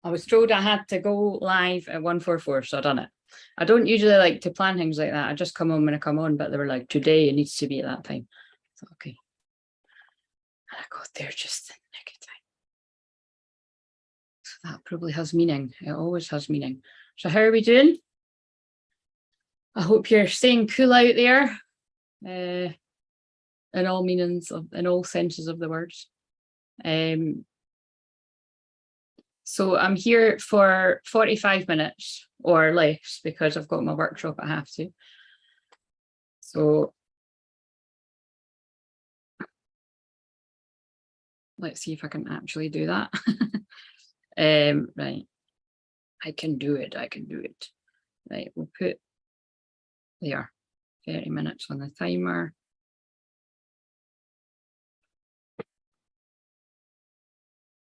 I was told I had to go live at 1:44, so I done it. I don't usually like to plan things like that. I just come on when I come on, but they were like, today it needs to be at that time. So, okay. And I got there just in the nick of time. So that probably has meaning. It always has meaning. So how are we doing? I hope you're staying cool out there. In all meanings, in all senses of the words. So I'm here for 45 minutes or less because I've got my workshop at 2:30. So let's see if I can actually do that. Right. I can do it. I can do it. Right. We'll put there 30 minutes on the timer.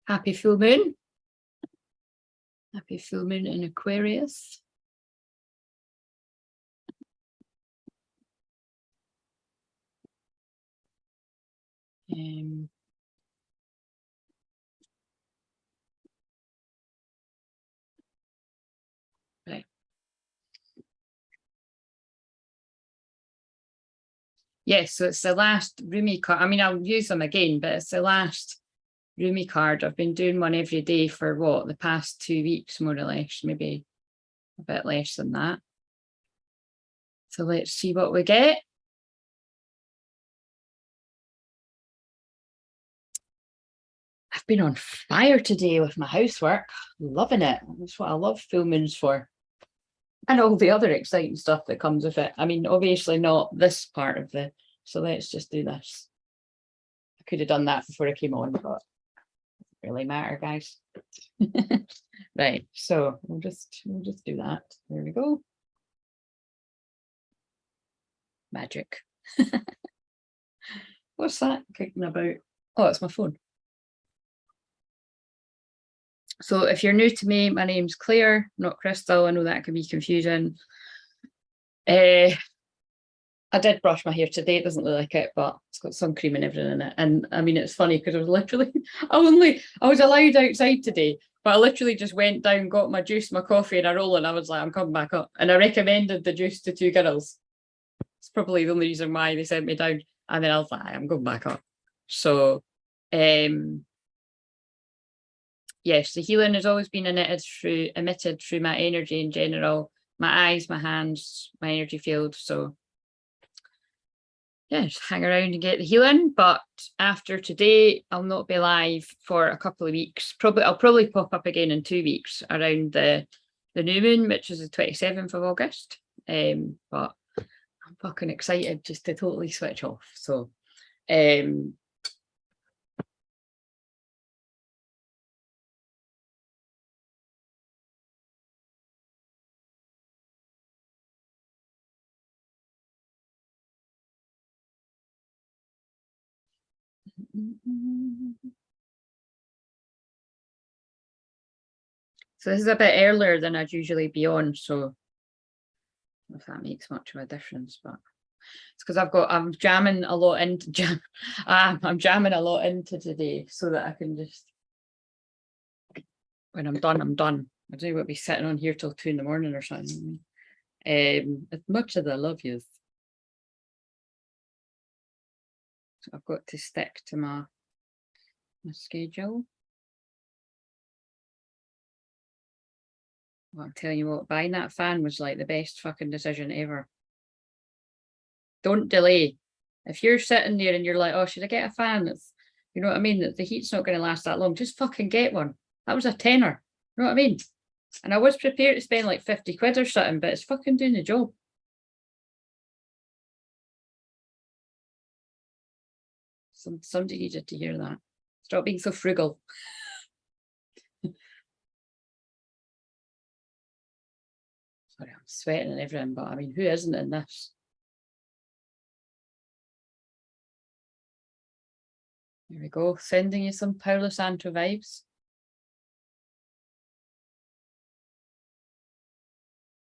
Happy full moon. Happy full moon in Aquarius. Right. Yes, so it's the last Rumi card. I mean, I'll use them again, but it's the last Rumi card. I've been doing one every day for what, the past 2 weeks, more or less, maybe a bit less than that. So let's see what we get. I've been on fire today with my housework, loving it. That's what I love full moons for. And all the other exciting stuff that comes with it. I mean, obviously not this part of the, so let's just do this. I could have done that before I came on, but it doesn't really matter, guys. Right, so we'll just do that. There we go. Magic. What's that kicking about? Oh, it's my phone. So if you're new to me, my name's Claire, not Crystal. I know that can be confusing. I did brush my hair today. It doesn't look like it, but it's got sun cream and everything in it. And I mean, it's funny because I was literally, I was allowed outside today, but I literally just went down, got my juice, my coffee and a roll, and I was like, I'm coming back up. And I recommended the juice to 2 girls. It's probably the only reason why they sent me down. And then I was like, I'm going back up. So, yes, the healing has always been emitted through my energy in general, my eyes, my hands, my energy field. So yeah, just hang around and get the healing. But after today, I'll not be live for a couple of weeks. I'll probably pop up again in 2 weeks around the new moon, which is the 27th of August. But I'm fucking excited just to totally switch off. So so this is a bit earlier than I'd usually be on, so if that makes much of a difference, but it's because I'm jamming a lot into I'm jamming a lot into today so that I can just, when I'm done, I'm done. I don't want to be sitting on here till 2 in the morning or something. As much as I love you. So I've got to stick to my schedule. Well, I'm telling you what, buying that fan was like the best fucking decision ever. Don't delay. If you're sitting there and you're like, oh, should I get a fan? It's, you know what I mean? The heat's not going to last that long. Just fucking get one. That was a tenner. You know what I mean? And I was prepared to spend like 50 quid or something, but it's fucking doing the job. Somebody needed to hear that. Stop being so frugal. Sorry, I'm sweating and everything, but I mean, who isn't in this? There we go, sending you some Paulo Santo vibes.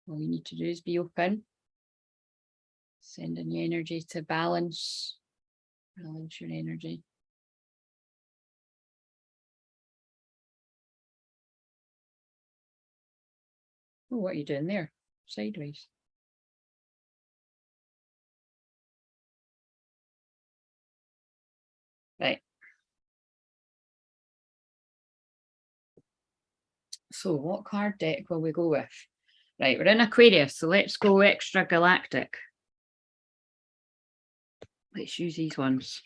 All you need to do is be open. Sending your energy to balance your energy. Oh, what are you doing there? Sideways. Right. So what card deck will we go with? Right, we're in Aquarius, so let's go extra galactic. Let's use these ones.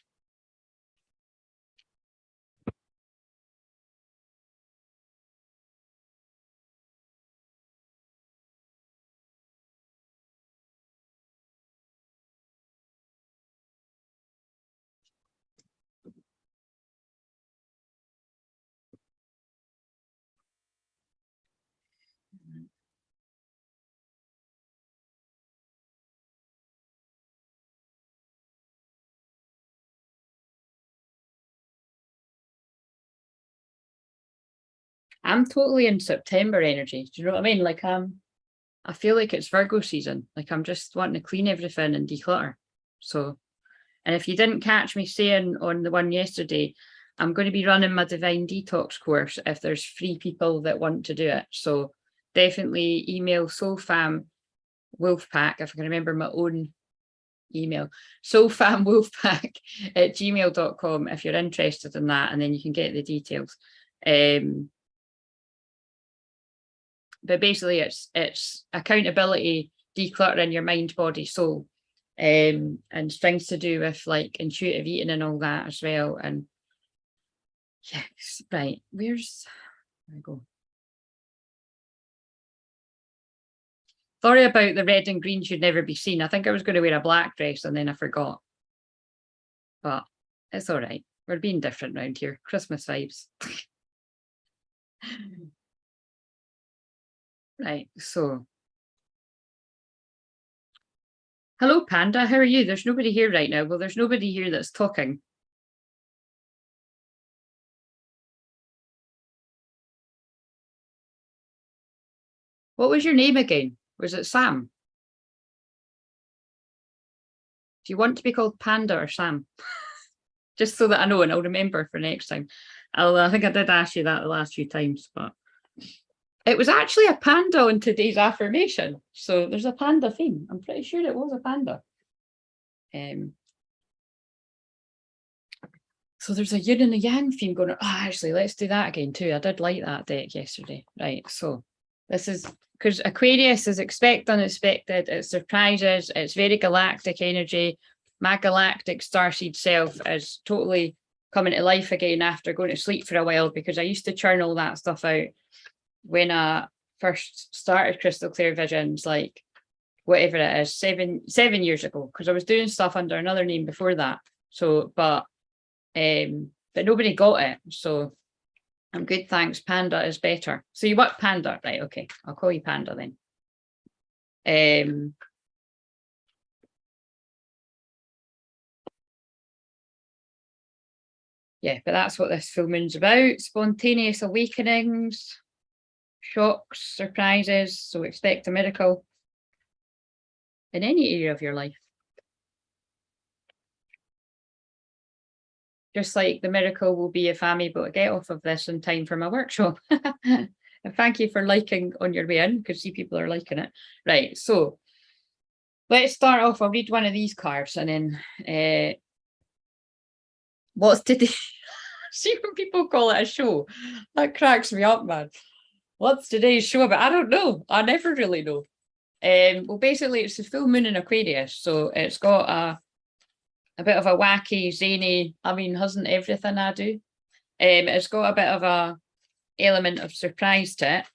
I'm totally in September energy. Do you know what I mean? Like I feel like it's Virgo season. Like I'm just wanting to clean everything and declutter. So, and if you didn't catch me saying on the one yesterday, I'm going to be running my Divine Detox course if there's 3 people that want to do it. So definitely email soulfam wolfpack, if I can remember my own email, soulfamwolfpack@gmail.com if you're interested in that, and then you can get the details. But basically it's accountability, decluttering your mind, body, soul, and things to do with like intuitive eating and all that as well. And yes, right, there we go. Sorry about the red and green should never be seen. I think I was going to wear a black dress and then I forgot, but it's all right. We're being different around here. Christmas vibes. Right, so hello Panda, how are you? There's nobody here right now. Well, there's nobody here that's talking. What was your name again? Was it Sam? Do you want to be called Panda or Sam? Just so that I know and I'll remember for next time. I think I did ask you that the last few times, but it was actually a panda on today's affirmation. So there's a panda theme. I'm pretty sure it was a panda. So there's a yin and a yang theme going on. Oh, actually, let's do that again too. I did like that deck yesterday. Right, so this is because Aquarius is expect unexpected, it's surprises, it's very galactic energy. My galactic starseed self is totally coming to life again after going to sleep for a while, because I used to churn all that stuff out when I first started Crystal Clear Visions, like whatever it is, seven years ago, because I was doing stuff under another name before that. So, but nobody got it. So I'm good, thanks. Panda is better. So you want Panda, right? Okay, I'll call you Panda then. Yeah, but that's what this full moon's about. Spontaneous awakenings, shocks, surprises. So expect a miracle in any area of your life. Just like the miracle will be if I'm able to get off of this in time for my workshop. And thank you for liking on your way in, because see people are liking it. Right, so let's start off. I'll read one of these cards and then what's today? See when people call it a show, that cracks me up, man. What's today's show about? I don't know. I never really know. Well, basically it's the full moon in Aquarius, so it's got a bit of a wacky, zany, I mean, hasn't everything I do. It's got a bit of a element of surprise to it,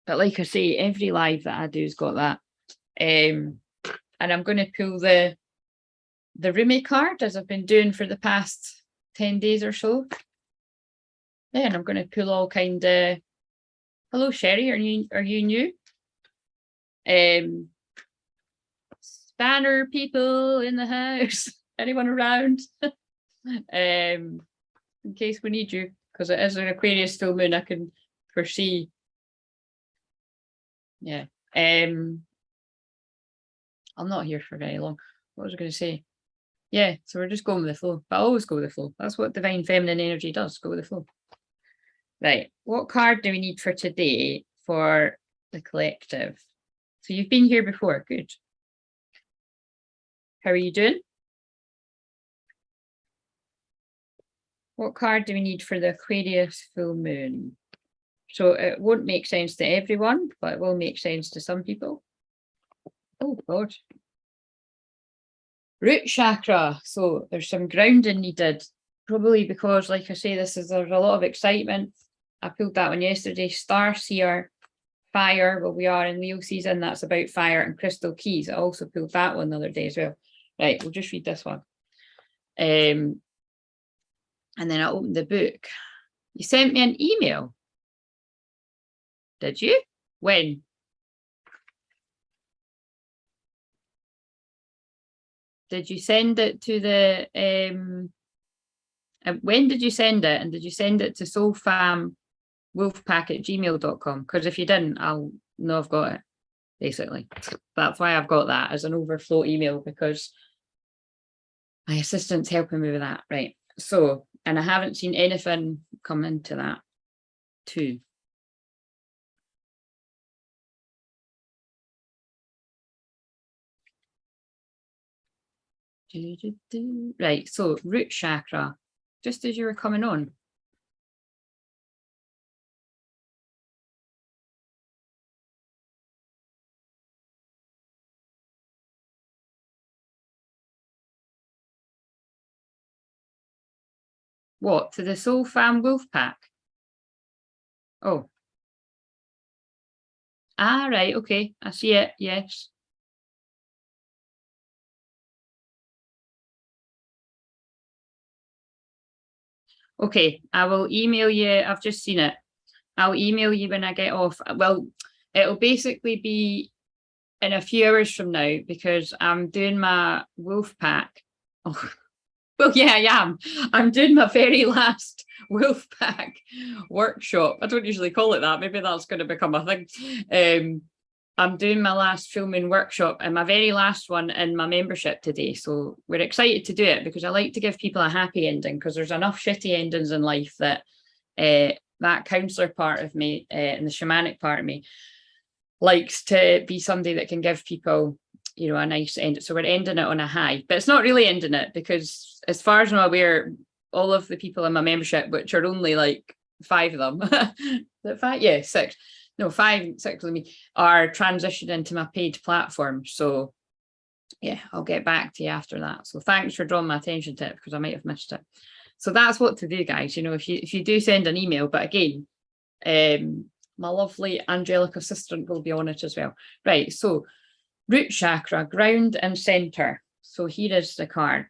but like I say, every live that I do has got that. And I'm going to pull the Rumi card, as I've been doing for the past 10 days or so. Yeah, and I'm going to pull all kind of, hello Sherry, are you new? Spanner people in the house. Anyone around? In case we need you, because it is an Aquarius full moon, I can foresee. Yeah. I'm not here for very long. What was I going to say? Yeah, so we're just going with the flow. But I always go with the flow. That's what divine feminine energy does, go with the flow. Right, what card do we need for today for the collective. So you've been here before, good. How are you doing? What card do we need for the Aquarius full moon? So it won't make sense to everyone, but it will make sense to some people. Oh God. Root chakra. So there's some grounding needed, probably because, like I say, there's a lot of excitement. I pulled that one yesterday. Star Seer, fire. Well, we are in Leo season. That's about fire, and crystal keys. I also pulled that one the other day as well. Right, we'll just read this one. And then I opened the book. You sent me an email. Did you? When? Did you send it to the, when did you send it? And did you send it to soulfamwolfpack@gmail.com? Because if you didn't, I'll know I've got it, basically. That's why I've got that as an overflow email, because my assistant's helping me with that. Right. So, and I haven't seen anything come into that too. Right, so root chakra, just as you were coming on. What, to the Soul Fam Wolf Pack? Oh. Ah, right, okay, I see it, yes. Okay, I will email you. I've just seen it. I'll email you when I get off. Well, it'll basically be in a few hours from now, because I'm doing my wolf pack. Oh, well, yeah, I am. I'm doing my very last wolf pack workshop. I don't usually call it that. Maybe that's going to become a thing. I'm doing my last filming workshop and my very last one in my membership today. So we're excited to do it, because I like to give people a happy ending, because there's enough shitty endings in life that that counsellor part of me and the shamanic part of me likes to be somebody that can give people, you know, a nice end. So we're ending it on a high, but it's not really ending it, because as far as I'm aware, all of the people in my membership, which are only like 5 of them, is it 5? Yeah, 6. No, 5, 6 of me are transitioning to my paid platform. So yeah, I'll get back to you after that. So thanks for drawing my attention to it, because I might have missed it. So that's what to do, guys. You know, if you do send an email, but again, my lovely angelic assistant will be on it as well. Right, so root chakra, ground and center. So here is the card.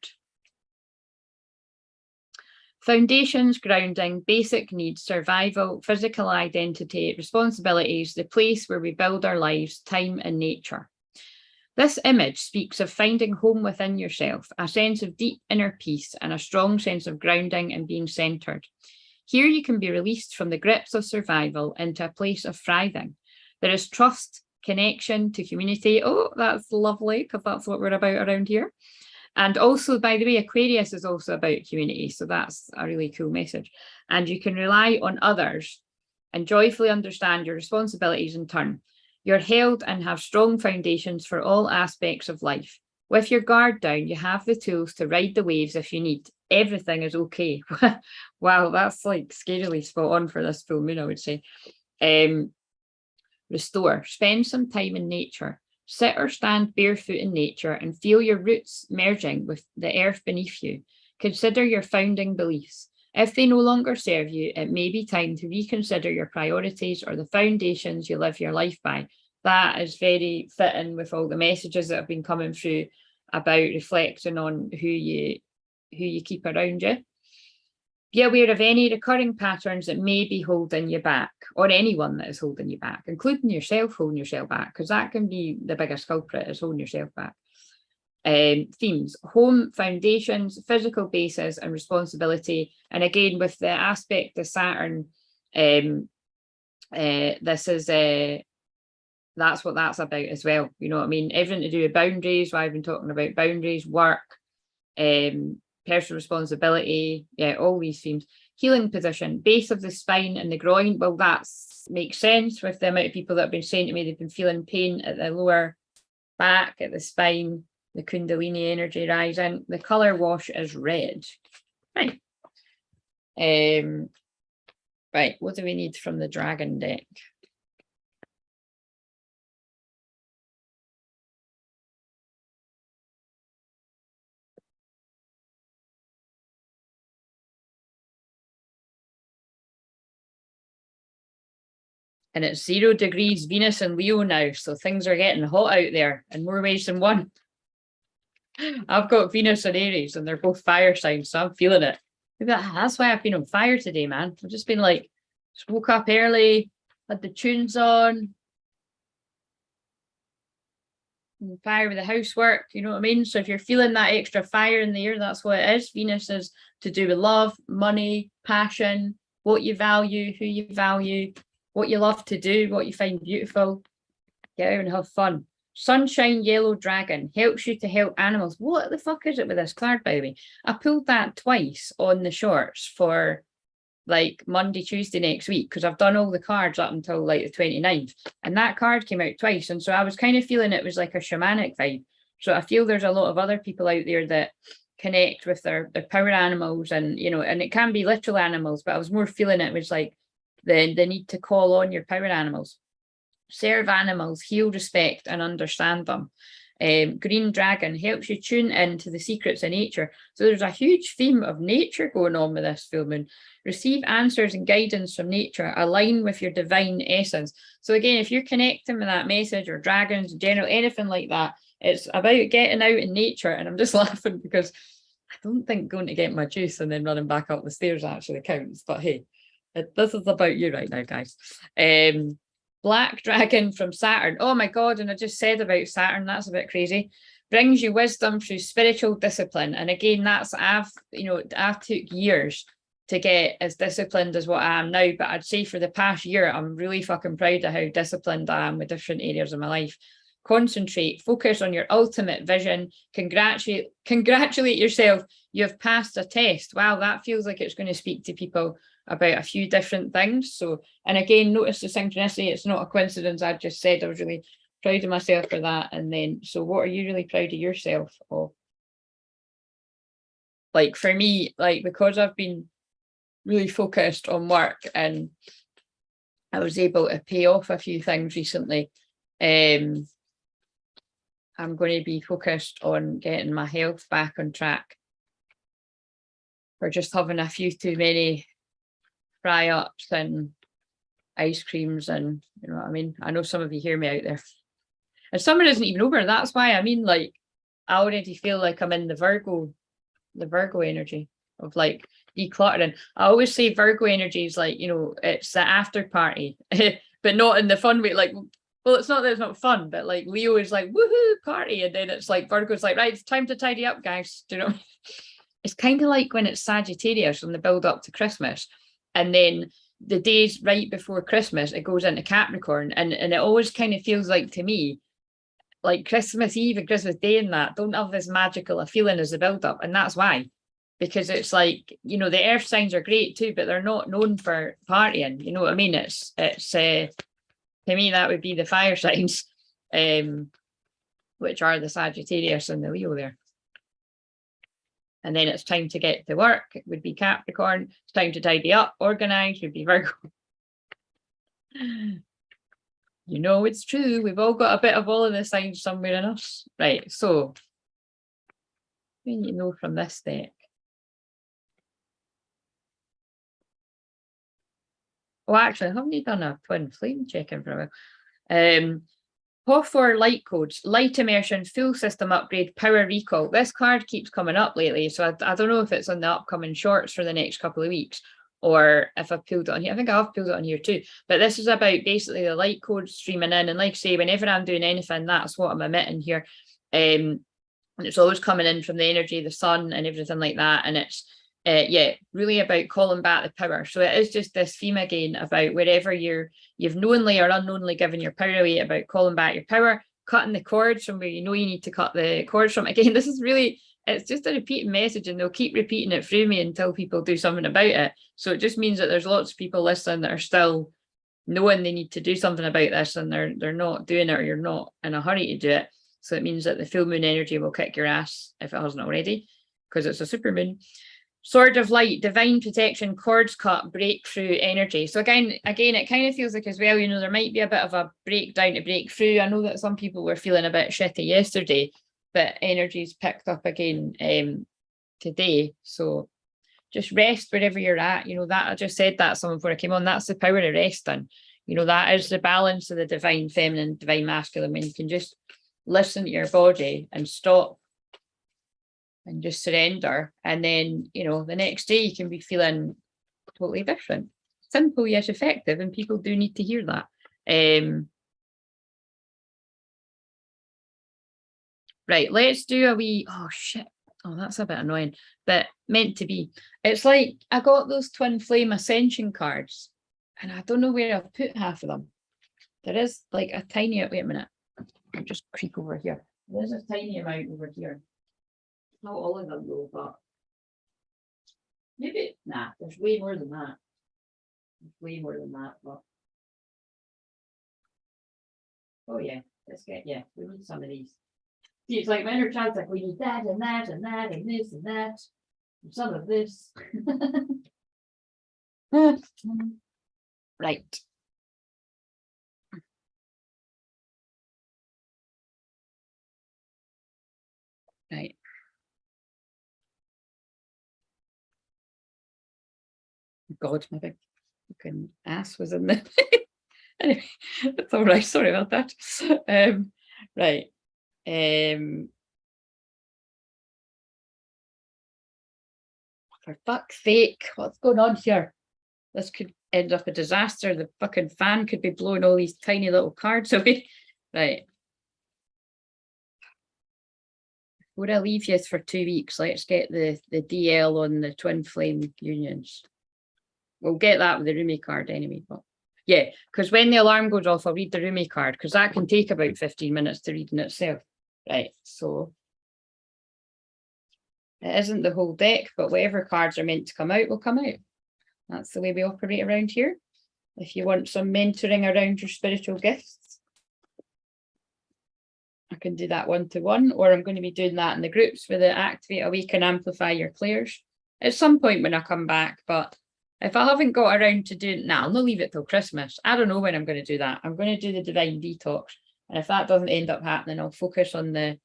Foundations, grounding, basic needs, survival, physical identity, responsibilities, the place where we build our lives, time and nature. This image speaks of finding home within yourself, a sense of deep inner peace and a strong sense of grounding and being centered. Here you can be released from the grips of survival into a place of thriving. There is trust, connection to community. Oh, that's lovely, because that's what we're about around here. And also, by the way, Aquarius is also about community. So that's a really cool message. And you can rely on others and joyfully understand your responsibilities in turn. You're held and have strong foundations for all aspects of life. With your guard down, you have the tools to ride the waves if you need. Everything is okay. Wow, that's like scarily spot on for this full moon, I would say. Restore. Spend some time in nature. Sit or stand barefoot in nature and feel your roots merging with the earth beneath you. Consider your founding beliefs. If they no longer serve you, it may be time to reconsider your priorities or the foundations you live your life by. That is very fitting with all the messages that have been coming through about reflecting on who you keep around you. Be aware of any recurring patterns that may be holding you back, or anyone that is holding you back, including yourself holding yourself back, because that can be the biggest culprit, is holding yourself back. Themes: home, foundations, physical basis and responsibility. And again, with the aspect of Saturn, this is that's what that's about as well. You know what I mean? Everything to do with boundaries. Why I've been talking about boundaries, work, personal responsibility, yeah, all these themes. healing position, base of the spine and the groin. Well, that makes sense with the amount of people that have been saying to me they've been feeling pain at the lower back, at the spine, the Kundalini energy rising. The colour wash is red. Right. Right, what do we need from the dragon deck? And it's 0 degrees Venus and Leo now, so things are getting hot out there in more ways than one. I've got Venus and Aries and they're both fire signs, so I'm feeling it. Maybe that's why I've been on fire today, man. I've just been like, just woke up early, had the tunes on, fire with the housework, you know what I mean? So if you're feeling that extra fire in the air, that's what it is. Venus is to do with love, money, passion, what you value, who you value, what you love to do, what you find beautiful. Get out and have fun. Sunshine Yellow Dragon helps you to help animals. What the fuck is it with this card, by the way? I pulled that twice on the shorts for like Monday, Tuesday next week, because I've done all the cards up until like the 29th, and that card came out twice. And so I was kind of feeling it was like a shamanic vibe. So I feel there's a lot of other people out there that connect with their power animals, and you know, and it can be literal animals, but I was more feeling it was like the need to call on your power animals. Serve animals, heal, respect, and understand them. Green Dragon helps you tune into the secrets of nature. So there's a huge theme of nature going on with this full moon. Receive answers and guidance from nature. Align with your divine essence. So again, if you're connecting with that message, or dragons in general, anything like that, it's about getting out in nature. And I'm just laughing because I don't think going to get my juice and then running back up the stairs actually counts. But hey, this is about you right now, guys. Black Dragon from Saturn. Oh my God, and I just said about Saturn, that's a bit crazy. Brings you wisdom through spiritual discipline. And again, that's, I've took years to get as disciplined as what I am now, but I'd say for the past year, I'm really fucking proud of how disciplined I am with different areas of my life. Concentrate, focus on your ultimate vision, congratulate yourself, you've passed a test. Wow, that feels like it's going to speak to people about a few different things. So, and again, notice the synchronicity, it's not a coincidence. I just said I was really proud of myself for that. And then, so what are you really proud of yourself of? Like for me, like because I've been really focused on work and I was able to pay off a few things recently, I'm going to be focused on getting my health back on track, for just having a few too many fry-ups and ice creams, and you know what I mean. I know some of you hear me out there, and summer isn't even over. That's why I mean, like, I already feel like I'm in the Virgo energy of like decluttering. I always say Virgo energy is like, you know, it's the after party, but not in the fun way. Like, well, it's not that it's not fun, but like Leo is like woohoo party, and then it's like Virgo's like, right, it's time to tidy up, guys. Do you know? It's kind of like when it's Sagittarius on the build up to Christmas. And then the days right before Christmas, it goes into Capricorn. And it always kind of feels like to me, like Christmas Eve and Christmas Day and that don't have this magical a feeling as a build-up. And that's why. Because it's like, you know, the earth signs are great too, but they're not known for partying. You know what I mean? It's to me, that would be the fire signs, which are the Sagittarius and the Leo there. And then it's time to get to work, it would be Capricorn. It's time to tidy up, organize, would be Virgo. You know, it's true. We've all got a bit of all of the signs somewhere in us. Right, so what do you know from this deck? Oh, actually, I haven't done a twin flame check-in for a while. POF4 light codes, light immersion, full system upgrade, power recall. This card keeps coming up lately, so I don't know if it's on the upcoming shorts for the next couple of weeks, or if I've pulled it on here. I think I've pulled it on here too. But this is about basically the light codes streaming in. And like I say, whenever I'm doing anything, that's what I'm emitting here. And it's always coming in from the energy of the sun and everything like that. And it's yeah, really about calling back the power. So it is just this theme again about wherever you've knowingly or unknowingly given your power away, about calling back your power, cutting the cords from where you know you need to cut the cords from. Again, this is really it's just a repeating message, and they'll keep repeating it through me until people do something about it. So it just means that there's lots of people listening that are still knowing they need to do something about this, and they're not doing it, or you're not in a hurry to do it. So it means that the full moon energy will kick your ass if it hasn't already, because it's a super moon. Sword of light, divine protection, cords cut, breakthrough energy. So again, it kind of feels like as well, you know, there might be a bit of a breakdown to break through. I know that some people were feeling a bit shitty yesterday, but energy's picked up again today. So just rest wherever you're at. You know, that I just said that to someone before I came on. That's the power of resting. You know, that is the balance of the divine feminine, divine masculine, when you can just listen to your body and stop and just surrender. And then, you know, the next day you can be feeling totally different. Simple yet effective, and people do need to hear that. Right, let's do a wee, oh shit, oh that's a bit annoying, but meant to be. It's like I got those Twinflame Ascension cards, and I don't know where I've put half of them. There is like a tiny, wait a minute, I'll just creep over here. There's a tiny amount over here. Not all of them though, but maybe, nah, there's way more than that. There's way more than that, but oh yeah, let's get, yeah, we need some of these. See, it's like my inner child's like, we need that and that and that and this and that, and some of this. Right. Right. God, my big fucking ass was in there. Anyway, it's all right. Sorry about that. Right. For fuck's sake, what's going on here? This could end up a disaster. The fucking fan could be blowing all these tiny little cards away. Right. Before I leave you for 2 weeks, let's get the DL on the twin flame unions. We'll get that with the Rumi card anyway, but yeah, because when the alarm goes off, I'll read the Rumi card, because that can take about 15 minutes to read in itself. Right, so it isn't the whole deck, but whatever cards are meant to come out will come out. That's the way we operate around here. If you want some mentoring around your spiritual gifts, I can do that one-to-one, or I'm going to be doing that in the groups for the Activate, Awaken, Amplify Your Clairs at some point when I come back. But if I haven't got around to doing that, I'll not leave it till Christmas. I don't know when I'm going to do that. I'm going to do the Divine Detox. And if that doesn't end up happening, I'll focus on the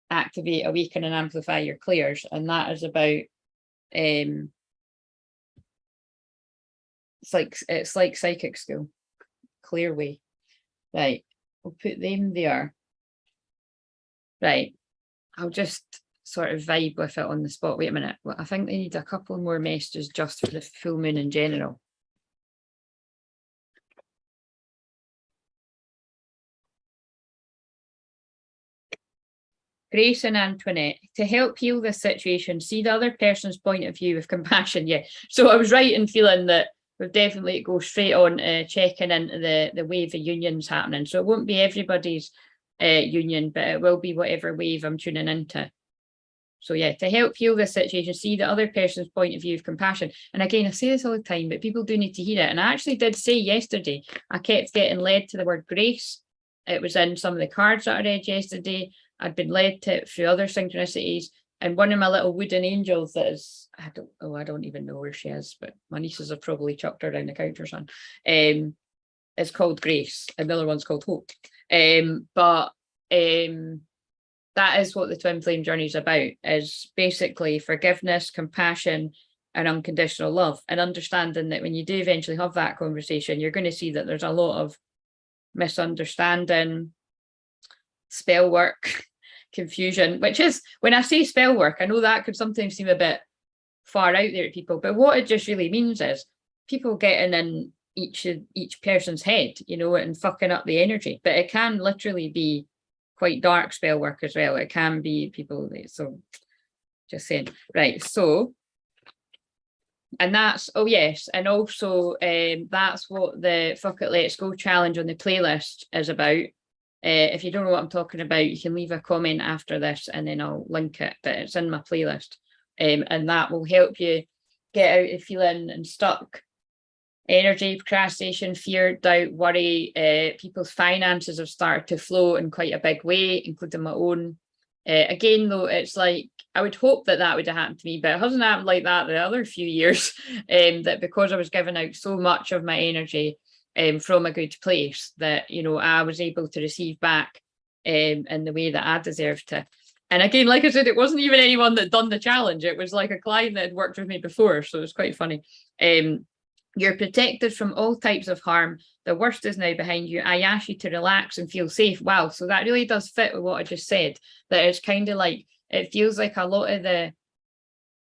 Activate, Awaken and Amplify Your Clairs. And that is about, it's like psychic school, clear way. Right, we'll put them there. Right, I'll just sort of vibe with it on the spot. Wait a minute. Well, I think they need a couple more messages just for the full moon in general. Grace and Antoinette, to help heal this situation, see the other person's point of view with compassion. Yeah, so I was right in feeling that we've definitely go straight on checking into the wave of unions happening. So it won't be everybody's union, but it will be whatever wave I'm tuning into. So yeah, to help heal this situation, see the other person's point of view of compassion. And again, I say this all the time, but people do need to hear it. And I actually did say yesterday, I kept getting led to the word grace. It was in some of the cards that I read yesterday. I'd been led to it through other synchronicities. And one of my little wooden angels that is, I don't even know where she is, but my nieces have probably chucked her down the couch or something. It's called Grace. Another one's called Hope. That is what the twin flame journey is about, is basically forgiveness, compassion, and unconditional love. And understanding that when you do eventually have that conversation, you're going to see that there's a lot of misunderstanding, spell work, confusion, which is, when I say spell work, I know that could sometimes seem a bit far out there to people, but what it just really means is people getting in each person's head, you know, and fucking up the energy. But it can literally be quite dark spell work as well. It can be people, so just saying. Right, so, and that's, oh yes, and also that's what the Fuck It Let's Go challenge on the playlist is about. If you don't know what I'm talking about, you can leave a comment after this and then I'll link it, but it's in my playlist. And that will help you get out of feeling and stuck energy, procrastination, fear, doubt, worry. People's finances have started to flow in quite a big way, including my own. Again, though, it's like, I would hope that that would have happened to me, but it hasn't happened like that the other few years, that because I was giving out so much of my energy from a good place, that, you know, I was able to receive back in the way that I deserved to. And again, like I said, it wasn't even anyone that done the challenge. It was like a client that had worked with me before. So it was quite funny. You're protected from all types of harm. The worst is now behind you. I ask you to relax and feel safe. Wow. So that really does fit with what I just said, that it's kind of like, it feels like a lot of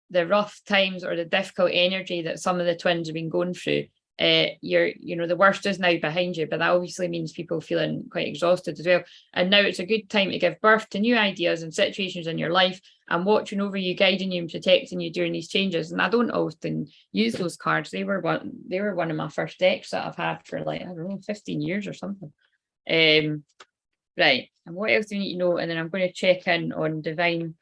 the rough times or the difficult energy that some of the twins have been going through. You know, the worst is now behind you, but that obviously means people feeling quite exhausted as well. And now it's a good time to give birth to new ideas and situations in your life. I'm watching over you, guiding you and protecting you during these changes. And I don't often use those cards. They were one of my first decks that I've had for, like, I don't know, 15 years or something. Right. And what else do you need to know? And then I'm going to check in on divine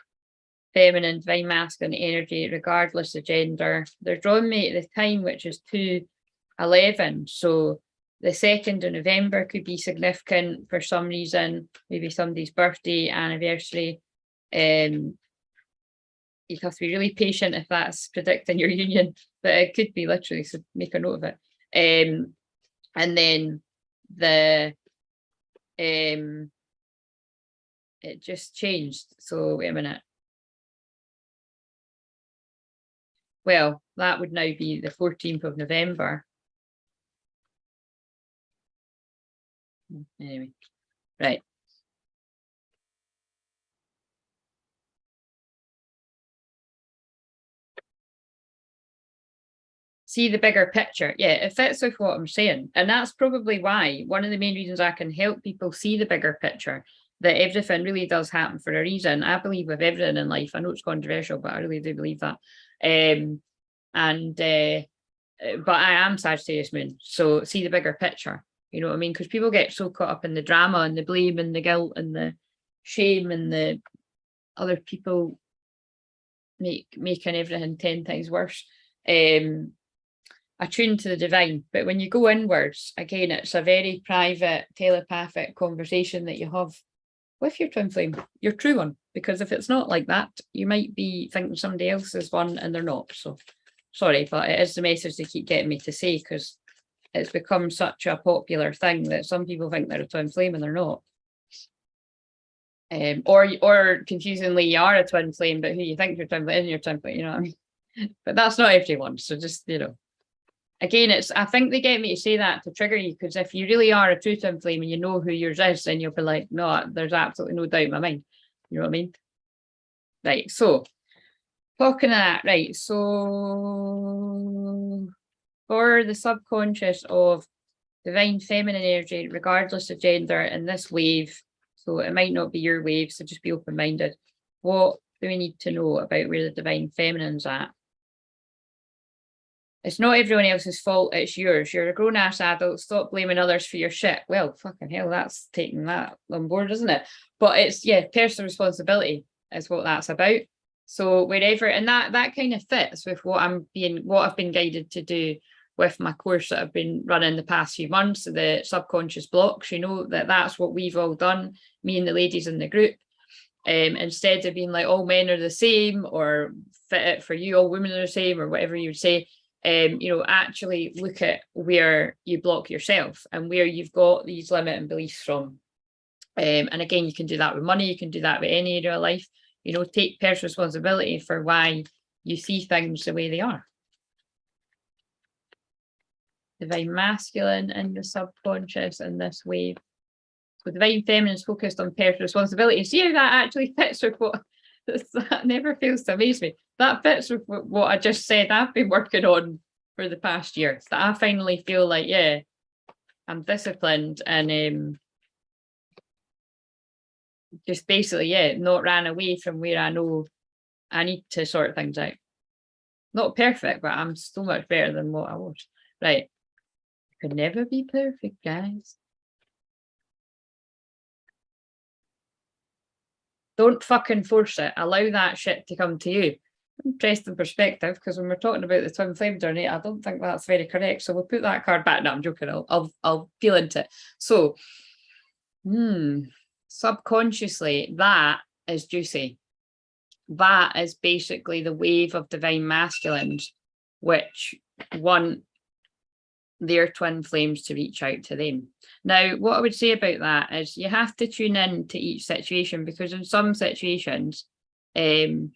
feminine, divine masculine energy, regardless of gender. They're drawing me at the time, which is 2/11. So the 2nd of November could be significant for some reason, maybe somebody's birthday, anniversary. You'd have to be really patient if that's predicting your union, but it could be literally, so make a note of it. And then it just changed. So wait a minute. Well, that would now be the 14th of November. Anyway, right. See the bigger picture. Yeah, it fits with what I'm saying. And that's probably why, one of the main reasons I can help people see the bigger picture, that everything really does happen for a reason. I believe with everything in life. I know it's controversial, but I really do believe that. But I am Sagittarius moon, so see the bigger picture. You know what I mean? Because people get so caught up in the drama and the blame and the guilt and the shame and the other people making everything 10 times worse. Attuned to the divine, but when you go inwards, again, it's a very private, telepathic conversation that you have with your twin flame, your true one. Because if it's not like that, you might be thinking somebody else is one and they're not. So sorry, but it is the message they keep getting me to say, because it's become such a popular thing that some people think they're a twin flame and they're not. Or confusingly, you are a twin flame, but who you think you're twin flame isn't your twin flame, you know what I mean? But that's not everyone. So just, you know. Again, I think they get me to say that to trigger you, because if you really are a true twin flame and you know who yours is, then you'll be like, no, there's absolutely no doubt in my mind. You know what I mean? Right. So talking of that, right. So for the subconscious of divine feminine energy, regardless of gender, in this wave, so it might not be your wave, so just be open-minded. What do we need to know about where the divine feminine's at? It's not everyone else's fault, it's yours. You're a grown-ass adult, stop blaming others for your shit. Well, fucking hell, that's taking that on board, isn't it? But it's, yeah, personal responsibility is what that's about. So wherever, and that kind of fits with what I've been guided to do with my course that I've been running the past few months, the subconscious blocks, you know, that's what we've all done, me and the ladies in the group. Instead of being like all men are the same, or fit it for you, all women are the same, or whatever you would say, you know, actually look at where you block yourself and where you've got these limiting beliefs from. And again, you can do that with money, you can do that with any area of life, you know, take personal responsibility for why you see things the way they are. Divine masculine in the subconscious in this wave. So divine feminine is focused on personal responsibility. See how that actually fits with what, that never fails to amaze me. That fits with what I just said I've been working on for the past year. That I finally feel like, yeah, I'm disciplined and just basically, yeah, not ran away from where I know I need to sort things out. Not perfect, but I'm so much better than what I was. Right. I could never be perfect, guys. Don't fucking force it. Allow that shit to come to you. Interesting perspective, because when we're talking about the twin flame journey, I don't think that's very correct. So we'll put that card back. No, I'm joking. I'll feel into it. So, subconsciously, that is juicy. That is basically the wave of divine masculines, which want their twin flames to reach out to them. Now, what I would say about that is you have to tune in to each situation, because in some situations, you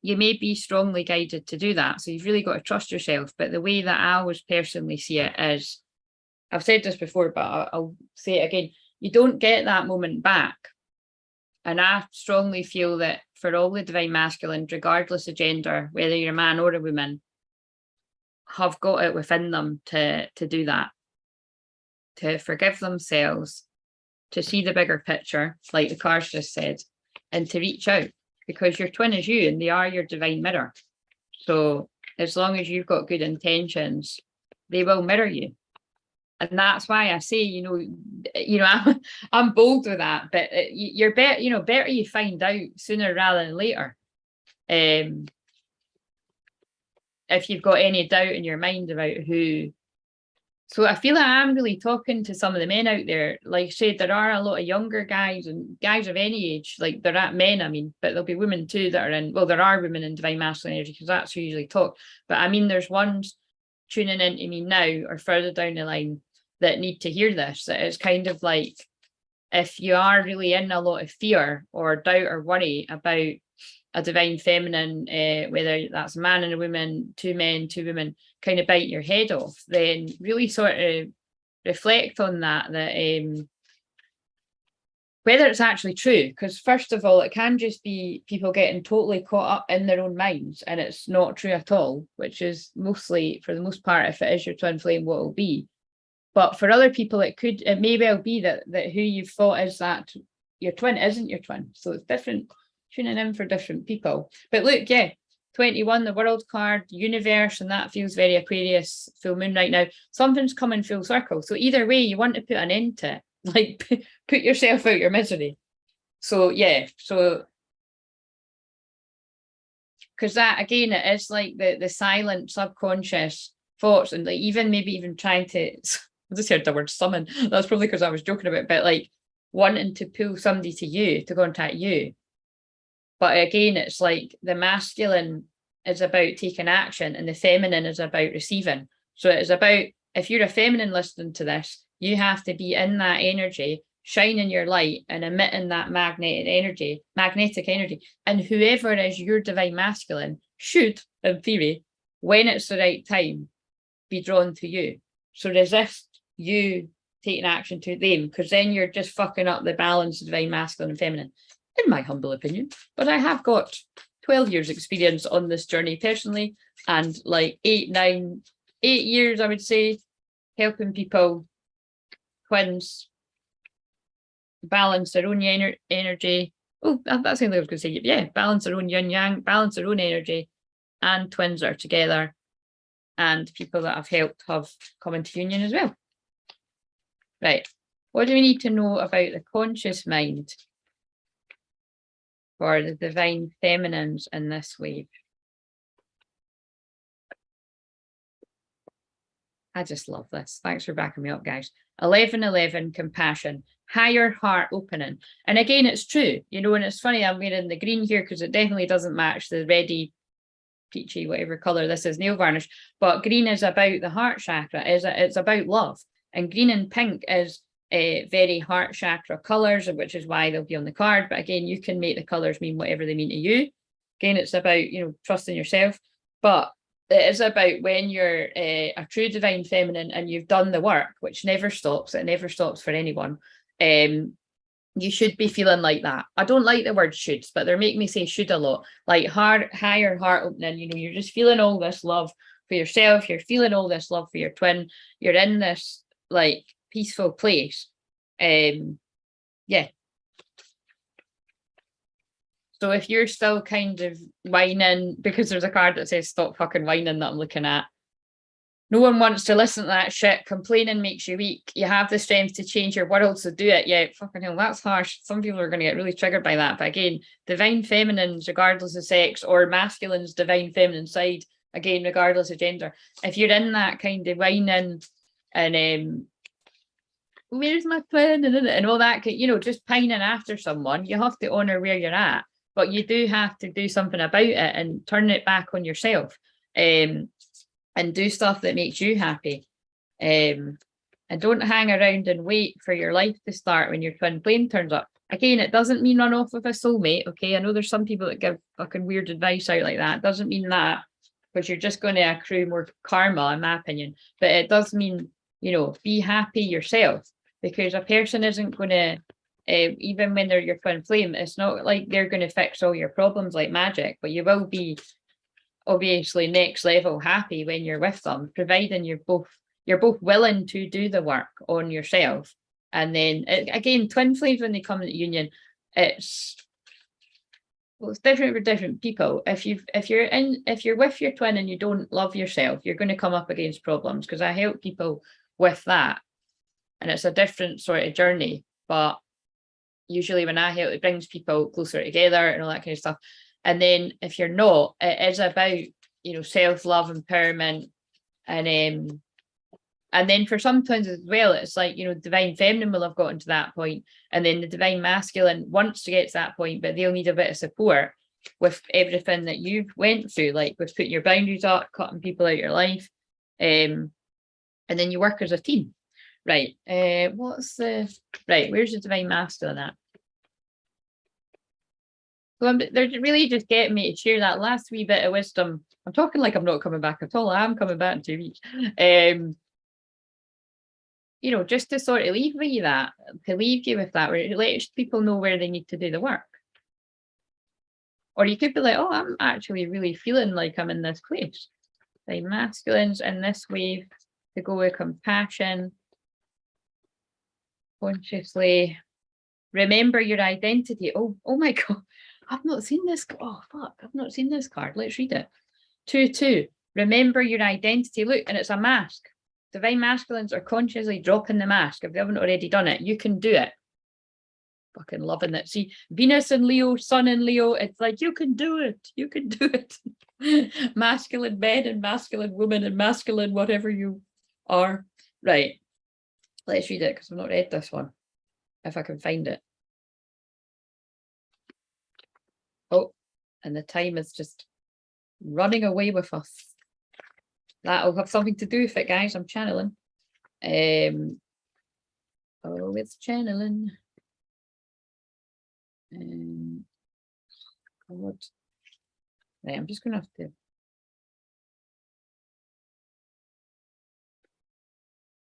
may be strongly guided to do that. So you've really got to trust yourself. But the way that I always personally see it is, I've said this before, but I'll say it again, you don't get that moment back. And I strongly feel that for all the divine masculines, regardless of gender, whether you're a man or a woman, have got it within them to do that, to forgive themselves, to see the bigger picture, like the cards just said, and to reach out, because your twin is you and they are your divine mirror. So as long as you've got good intentions, they will mirror you. And that's why I say, I'm bold with that, but you're better, better you find out sooner rather than later. If you've got any doubt in your mind about who. So I feel like I'm really talking to some of the men out there. Like I said, there are a lot of younger guys and guys of any age, like they're at men, I mean, but there'll be women too that are in, well, there are women in divine masculine energy, because that's who usually talk. But I mean, there's ones tuning into me now or further down the line that need to hear this. That it's kind of like, if you are really in a lot of fear or doubt or worry about a divine feminine, whether that's a man and a woman, two men, two women, kind of bite your head off, then really sort of reflect on that whether it's actually true. Because first of all, it can just be people getting totally caught up in their own minds, and it's not true at all, which is mostly, for the most part, if it is your twin flame, what it'll be. But for other people, it may well be that who you've thought is that your twin isn't your twin. So it's different, tuning in for different people. But look, yeah, 21, the world card, universe, and that feels very Aquarius, full moon right now. Something's coming full circle. So either way, you want to put an end to it, like put yourself out your misery. So yeah, so because that, again, it is like the silent subconscious thoughts, and like maybe even trying to, I just heard the word summon. That's probably because I was joking about it, but like wanting to pull somebody to you, to contact you. But again, it's like the masculine is about taking action and the feminine is about receiving. So it's about, if you're a feminine listening to this, you have to be in that energy, shining your light and emitting that magnetic energy. And whoever is your divine masculine should, in theory, when it's the right time, be drawn to you. So resist you taking action to them, because then you're just fucking up the balance of divine masculine and feminine, in my humble opinion. But I have got 12 years experience on this journey personally, and like 8 years, I would say, helping people, twins, balance their own energy. Oh, that's the only thing I was going to say. Yeah, balance their own yin yang, balance their own energy, and twins are together, and people that I've helped have come into union as well. Right, what do we need to know about the conscious mind for the divine feminines in this wave? I just love this. Thanks for backing me up, guys. 11:11, compassion, higher heart opening. And again, it's true, and it's funny, I'm wearing the green here because it definitely doesn't match the reddy, peachy, whatever color this is, nail varnish. But green is about the heart chakra, it's about love. And green and pink is very heart chakra colors, which is why they'll be on the card. But again, you can make the colors mean whatever they mean to you. Again, it's about, trusting yourself. But it is about when you're a true divine feminine and you've done the work, which never stops. It never stops for anyone. You should be feeling like that. I don't like the word shoulds, but they're making me say should a lot. Like higher heart opening, you're just feeling all this love for yourself. You're feeling all this love for your twin. You're in this like peaceful place. Yeah. So if you're still kind of whining, because there's a card that says stop fucking whining that I'm looking at, No one wants to listen to that shit. Complaining makes you weak. You have the strength to change your world, so do it. Yeah, fucking hell, that's harsh. Some people are going to get really triggered by that. But again, divine feminines, regardless of sex, or masculine's divine feminine side, again, regardless of gender. If you're in that kind of whining and where's my twin and all that, you know, just pining after someone, you have to honour where you're at. But you do have to do something about it and turn it back on yourself. And do stuff that makes you happy. And don't hang around and wait for your life to start when your twin flame turns up. Again, it doesn't mean run off with a soulmate, okay? I know there's some people that give fucking weird advice out like that. It doesn't mean that, because you're just going to accrue more karma, in my opinion. But it does mean, you know, be happy yourself, because a person isn't going to, even when they're your twin flame, it's not like they're going to fix all your problems like magic, but you will be obviously next level happy when you're with them, providing you're both willing to do the work on yourself. And then again, twin flames, when they come into union, it's different for different people. If you're with your twin and you don't love yourself, you're going to come up against problems, because I help people with that, and it's a different sort of journey. But usually when I help, it brings people closer together and all that kind of stuff. And then if you're not, it is about, you know, self-love, empowerment. And then for some twins as well, it's like, you know, divine feminine will have gotten to that point, and then the divine masculine wants to get to that point, but they'll need a bit of support with everything that you've went through, like with putting your boundaries up, cutting people out of your life. And then you work as a team. Right. Where's the divine masculine at? So they're really just getting me to share that last wee bit of wisdom. I'm talking like I'm not coming back at all. I am coming back in 2 weeks. You know, just to sort of leave you with that, where it lets people know where they need to do the work. Or you could be like, oh, I'm actually really feeling like I'm in this place. Like masculines in this wave to go with compassion, consciously. Remember your identity. Oh my God. I've not seen this. Oh, fuck. I've not seen this card. Let's read it. 2-2. Remember your identity. Look, and it's a mask. Divine masculines are consciously dropping the mask. If they haven't already done it, you can do it. Fucking loving it. See, Venus and Leo, Sun and Leo, it's like, you can do it. You can do it. Masculine men and masculine women and masculine whatever you are. Right. Let's read it, because I've not read this one. If I can find it. Oh, and the time is just running away with us. That'll have something to do with it, guys. I'm channeling. Oh, it's channeling. God. Right, I'm just going to have to.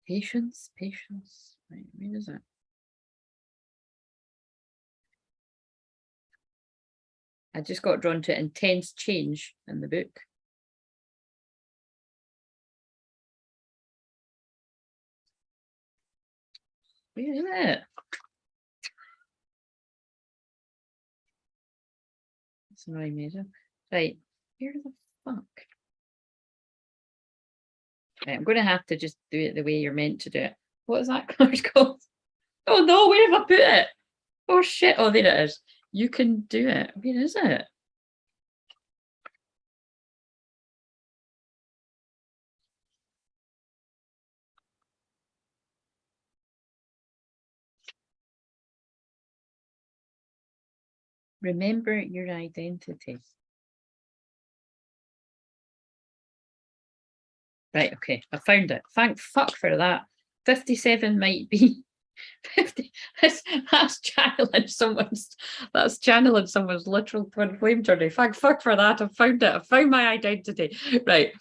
Patience. Right, where is it? I just got drawn to intense change in the book. Where is it? That's annoying me. Right, where the fuck? Right, I'm going to have to just do it the way you're meant to do it. What is that card called? Oh no, where have I put it? Oh shit, oh there it is. You can do it. Where is it? Remember your identity. Right, okay, I found it. Thank fuck for that. 57 might be 50. That's channeling someone's literal twin flame journey. Thank fuck for that. I found it. I found my identity. Right.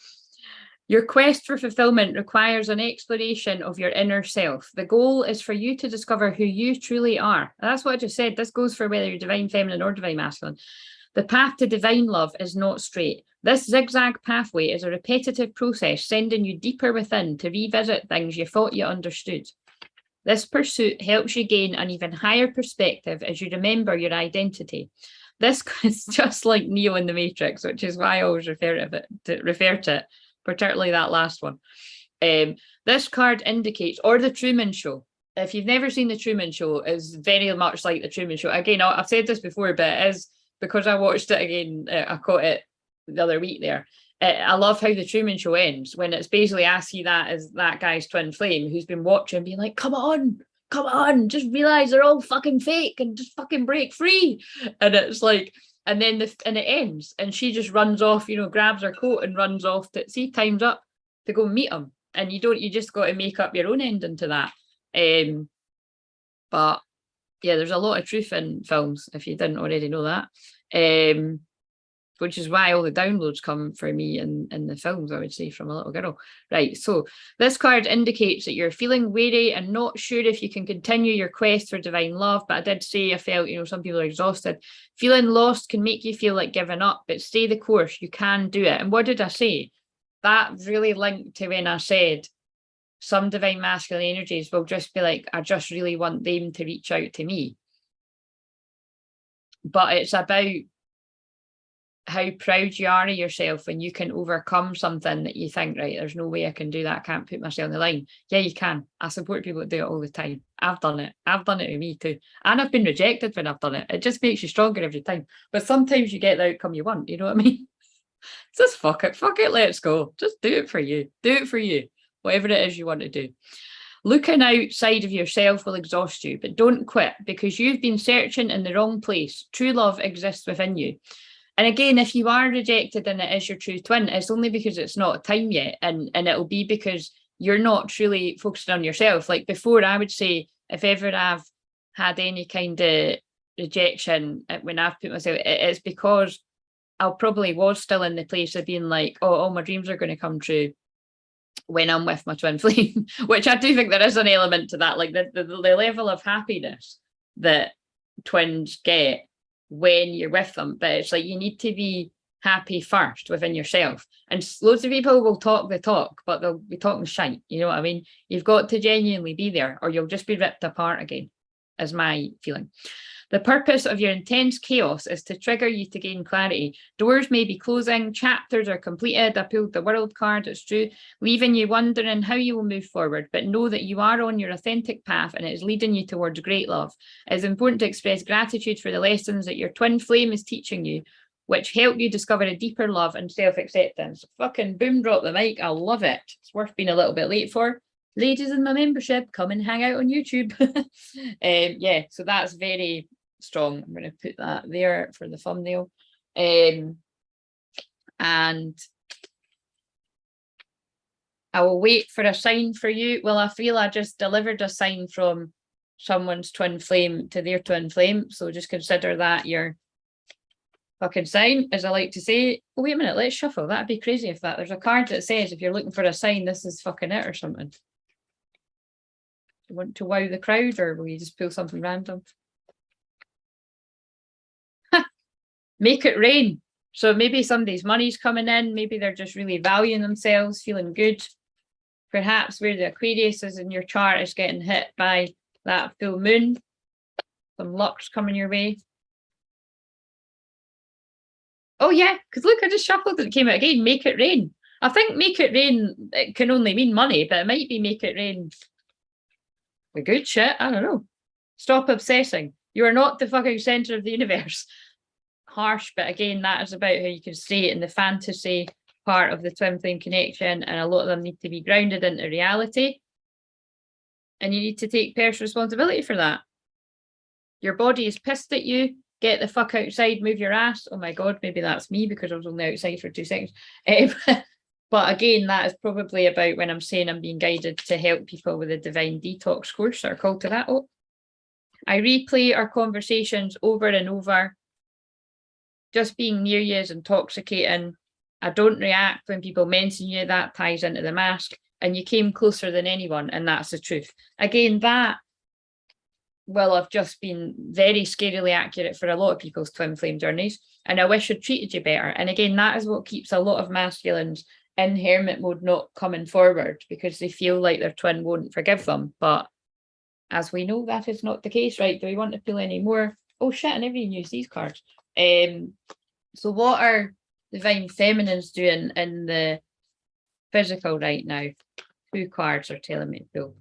Your quest for fulfillment requires an exploration of your inner self. The goal is for you to discover who you truly are. That's what I just said. This goes for whether you're divine feminine or divine masculine. The path to divine love is not straight. This zigzag pathway is a repetitive process, sending you deeper within to revisit things you thought you understood. This pursuit helps you gain an even higher perspective as you remember your identity. This is just like Neo in the Matrix, which is why I always refer to it particularly that last one. This card indicates, or the Truman Show. If you've never seen the Truman Show, is very much like the Truman Show. Again, I've said this before, but it is because I watched it again. I caught it the other week there. I love how the Truman Show ends when it's basically I see that as that guy's twin flame who's been watching, being like, come on, just realize they're all fucking fake and just fucking break free. And it's like, and then and it ends, and she just runs off, you know, grabs her coat and runs off to see time's up to go meet him. And you just got to make up your own ending to that. But yeah, there's a lot of truth in films if you didn't already know that. Which is why all the downloads come for me in the films, I would say, from a little girl. Right, so this card indicates that you're feeling weary and not sure if you can continue your quest for divine love. But I did say I felt, you know, some people are exhausted. Feeling lost can make you feel like giving up, but stay the course. You can do it. And what did I say? That really linked to when I said some divine masculine energies will just be like, I just really want them to reach out to me. But it's about how proud you are of yourself when you can overcome something that you think, right, there's no way I can do that. I can't put myself on the line. Yeah, you can. I support people that do it all the time. I've done it. I've done it with me too. And I've been rejected when I've done it. It just makes you stronger every time. But sometimes you get the outcome you want. You know what I mean? Just fuck it. Fuck it. Let's go. Just do it for you. Do it for you. Whatever it is you want to do. Looking outside of yourself will exhaust you, but don't quit because you've been searching in the wrong place. True love exists within you. And again, if you are rejected and it is your true twin, it's only because it's not time yet. And it'll be because you're not truly focusing on yourself. Like before, I would say, if ever I've had any kind of rejection when I've put myself, it's because I probably was still in the place of being like, oh, all my dreams are going to come true when I'm with my twin flame, which I do think there is an element to that, like the level of happiness that twins get when you're with them. But it's like you need to be happy first within yourself. And loads of people will talk the talk, but they'll be talking shite. You know what I mean? You've got to genuinely be there or you'll just be ripped apart again, is my feeling. The purpose of your intense chaos is to trigger you to gain clarity. Doors may be closing, chapters are completed. I pulled the world card, it's true, leaving you wondering how you will move forward, but know that you are on your authentic path and it is leading you towards great love. It is important to express gratitude for the lessons that your twin flame is teaching you, which help you discover a deeper love and self-acceptance. Fucking boom, drop the mic. I love it. It's worth being a little bit late for. Ladies in my membership, come and hang out on YouTube. Yeah, so that's very strong. I'm going to put that there for the thumbnail. And I will wait for a sign for you. Well, I feel I just delivered a sign from someone's twin flame to their twin flame. So just consider that your fucking sign, as I like to say. Oh, wait a minute, let's shuffle. That'd be crazy if there's a card that says if you're looking for a sign, this is fucking it or something. Do you want to wow the crowd or will you just pull something random? Make it rain. So maybe somebody's money's coming in, maybe they're just really valuing themselves, feeling good. Perhaps where the Aquarius is in your chart is getting hit by that full moon. Some luck's coming your way. Oh yeah, because look, I just shuffled and it came out again. Make it rain. I think make it rain, it can only mean money, but it might be make it rain the good shit. I don't know. Stop obsessing. You are not the fucking center of the universe. Harsh, but again, that is about how you can stay in the fantasy part of the twin flame connection, and a lot of them need to be grounded into reality. And you need to take personal responsibility for that. Your body is pissed at you. Get the fuck outside, move your ass. Oh my God, maybe that's me because I was only outside for 2 seconds. But again, that is probably about when I'm saying I'm being guided to help people with a divine detox course or called to that. Oh, I replay our conversations over and over. Just being near you is intoxicating. I don't react when people mention you. That ties into the mask. And you came closer than anyone, and that's the truth. Again, that will have just been very scarily accurate for a lot of people's twin flame journeys. And I wish I'd treated you better. And again, that is what keeps a lot of masculines in hermit mode not coming forward, because they feel like their twin won't forgive them. But as we know, that is not the case, right? Do we want to pull any more? Oh shit, I never even used these cards. So what are divine feminines doing in the Physical right now. 2 cards are telling me to pull.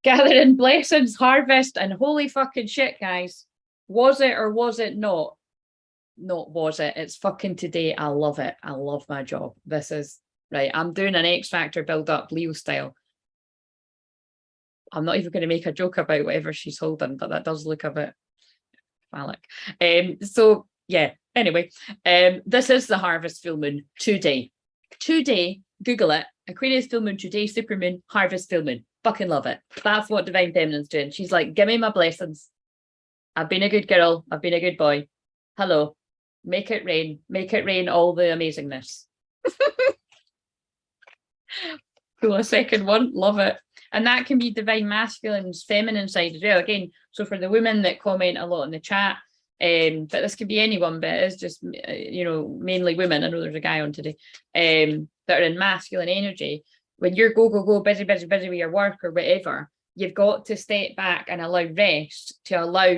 Gathering blessings, harvest, and holy fucking shit, guys. Was it or was it not? Not was it. It's fucking today. I love it. I love my job. This is right. I'm doing an X Factor build up Leo style. I'm not even going to make a joke about whatever she's holding, but that does look a bit phallic. So yeah, anyway, this is the harvest full moon today. Today, Google it. Aquarius full moon today, supermoon, harvest full moon. Fucking love it. That's what Divine Feminine's doing. She's like, give me my blessings. I've been a good girl. I've been a good boy. Hello. Make it rain. Make it rain all the amazingness. Cool, a second one. Love it. And that can be Divine Masculine's feminine side as well. Again, so for the women that comment a lot in the chat, but this could be anyone, but it is just, you know, mainly women. I know there's a guy on today, that are in masculine energy. When you're go, busy with your work or whatever, you've got to step back and allow rest to allow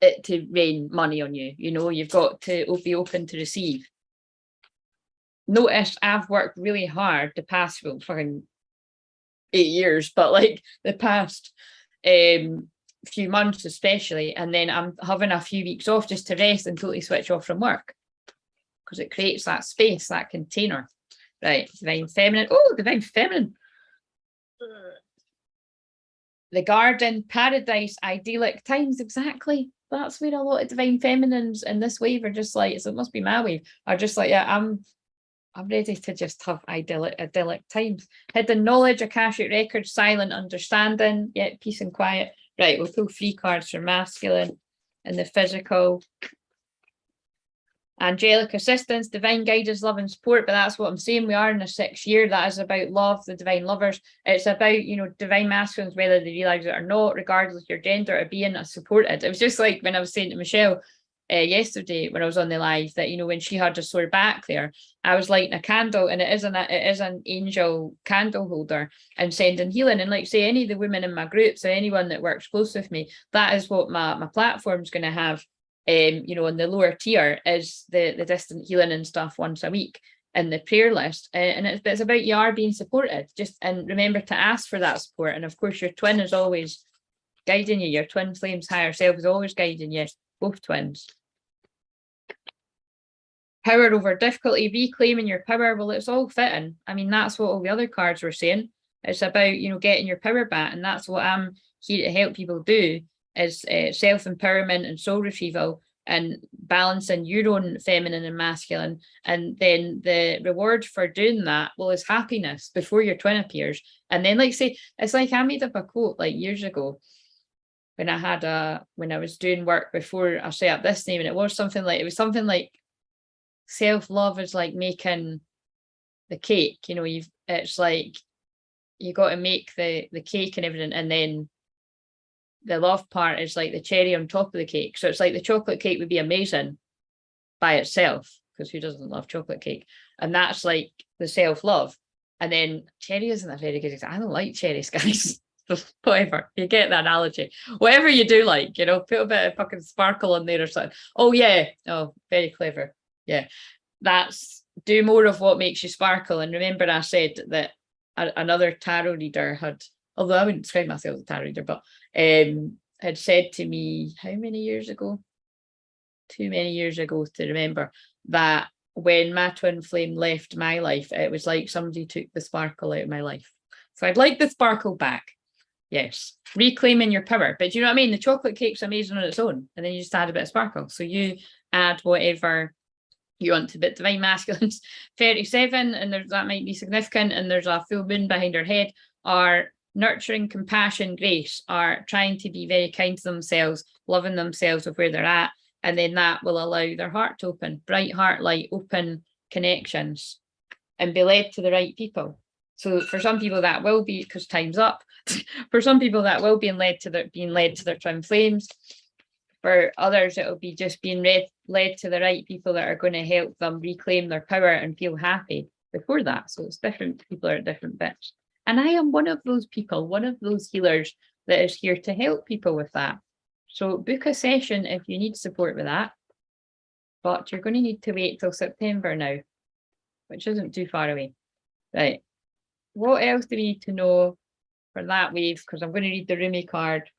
it to rain money on you. You know, you've got to be open to receive. Notice I've worked really hard the past, well, fucking 8 years, but like the past few months especially, and then I'm having a few weeks off just to rest and totally switch off from work, because it creates that space, that container. Right, Divine Feminine. Oh, Divine Feminine. The garden, paradise, idyllic times. Exactly. That's where a lot of Divine Feminines in this wave are just like, so it must be my wave, are just like, yeah, I'm ready to just have idyllic times. Hidden knowledge, Akashic records, silent understanding, yet peace and quiet. Right, we'll pull 3 cards for masculine and the physical. Angelic assistance, divine guidance, love and support. But that's what I'm saying. We are in the 6th year. That is about love, the divine lovers. It's about, you know, divine masculines, whether they realize it or not, regardless of your gender, or being supported. It was just like when I was saying to Michelle yesterday when I was on the live that, you know, when she had a sore back there, I was lighting a candle, and it is an angel candle holder, and sending healing. And like say, any of the women in my groups or anyone that works close with me, that is what my platform's going to have. You know, in the lower tier is the distant healing and stuff once a week in the prayer list, and it's about you are being supported. Just, and remember to ask for that support. And of course your twin is always guiding you. Your twin flames higher self is always guiding you, both twins. Power over difficulty, reclaiming your power. Well, it's all fitting. I mean, that's what all the other cards were saying. It's about, you know, getting your power back, and that's what I'm here to help people do, is self-empowerment and soul retrieval, and balancing your own feminine and masculine. And then the reward for doing that, well, is happiness before your twin appears. And then, like say, it's like I made up a quote like years ago when I was doing work before I set up this name, and it was something like self-love is like making the cake. You know, it's like you got to make the cake and everything, and then the love part is like the cherry on top of the cake. So it's like the chocolate cake would be amazing by itself, because who doesn't love chocolate cake? And that's like the self-love. And then cherry isn't a very good example. I don't like cherries, guys. Whatever, you get the analogy. Whatever you do like, you know, put a bit of fucking sparkle on there or something. Oh yeah, oh, very clever. Yeah, that's, do more of what makes you sparkle. And remember I said that another tarot reader had, although I wouldn't describe myself as a tarot reader, but had said to me, how many years ago? Too many years ago to remember, that when my twin flame left my life, it was like somebody took the sparkle out of my life. So I'd like the sparkle back. Yes, reclaiming your power. But do you know what I mean? The chocolate cake's amazing on its own, and then you just add a bit of sparkle. So you add whatever you want to. But divine masculines 37, and that might be significant, and there's a full moon behind her head, are nurturing, compassion, grace, are trying to be very kind to themselves, loving themselves of where they're at, and then that will allow their heart to open, bright heart, light, open connections, and be led to the right people. So for some people that will be, because time's up, for some people that will be led to their twin flames. For others, it'll be just being led to the right people that are going to help them reclaim their power and feel happy before that. So it's different, people are at different bits. And I am one of those people, one of those healers that is here to help people with that. So book a session if you need support with that. But you're going to need to wait till September now, which isn't too far away. Right. What else do we need to know for that wave? Because I'm going to read the Rumi card.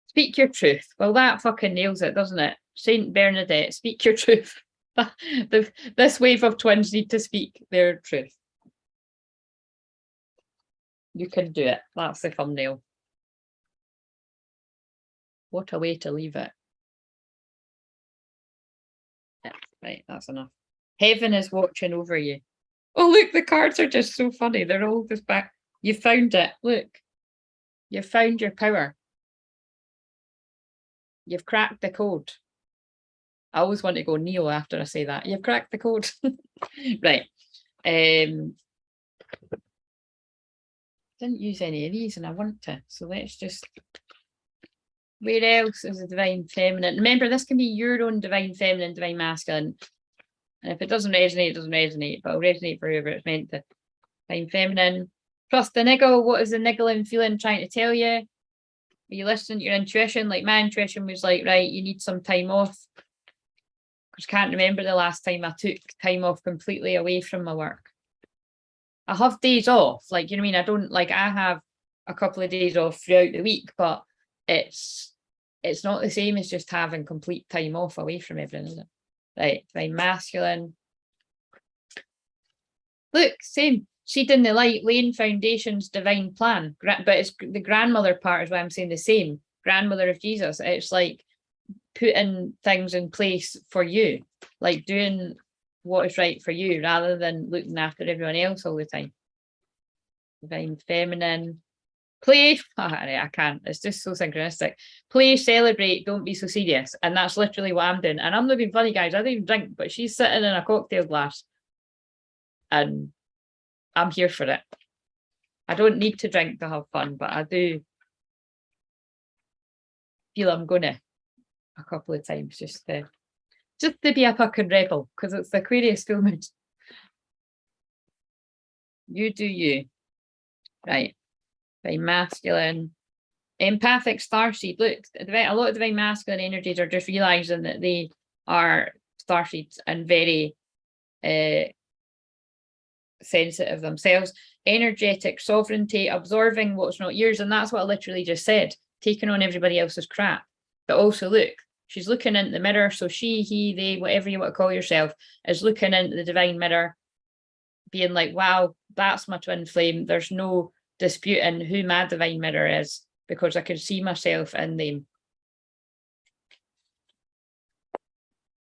Speak your truth. Well, that fucking nails it, doesn't it? Saint Bernadette, speak your truth. This wave of twins need to speak their truth. You can do it. That's the thumbnail. What a way to leave it. Yeah, right, that's enough. Heaven is watching over you. Oh, look, the cards are just so funny. They're all just back. You found it. Look. You found your power. You've cracked the code. I always want to go Neo after I say that. You've cracked the code. Right. Didn't use any of these and I want to. So let's just... Where else is the divine feminine? Remember, this can be your own divine feminine, divine masculine. And if it doesn't resonate, it doesn't resonate. But it'll resonate for whoever it's meant to. Divine feminine. Trust the niggle. What is the niggling feeling trying to tell you? Are you listening to your intuition? Like my intuition was like, right, you need some time off. Because I can't remember the last time I took time off completely away from my work. I have days off. Like, you know what I mean? I don't, like, I have a couple of days off throughout the week, but it's not the same as just having complete time off away from everything, is it? Right, divine masculine. Look, same. Seed in the light, laying foundations, divine plan. But it's the grandmother part is why I'm saying the same. Grandmother of Jesus. It's like putting things in place for you, like doing what is right for you rather than looking after everyone else all the time. Divine feminine. Play, I can't, it's just so synchronistic. Play, celebrate, don't be so serious. And that's literally what I'm doing. And I'm not being funny, guys. I don't even drink, but she's sitting in a cocktail glass. And I'm here for it. I don't need to drink to have fun, but I do feel I'm gonna a couple of times just to be a fucking rebel, because it's the Aquarius full moon. You do you. Right. Very masculine. Empathic starseed. Look, a lot of divine masculine energies are just realizing that they are starseeds and very sensitive themselves. Energetic sovereignty, absorbing what's not yours. And that's what I literally just said. Taking on everybody else's crap. But also, look, she's looking into the mirror. So she, he, they, whatever you want to call yourself, is looking into the divine mirror, being like, wow, that's my twin flame. There's no disputing who my divine mirror is, because I can see myself in them.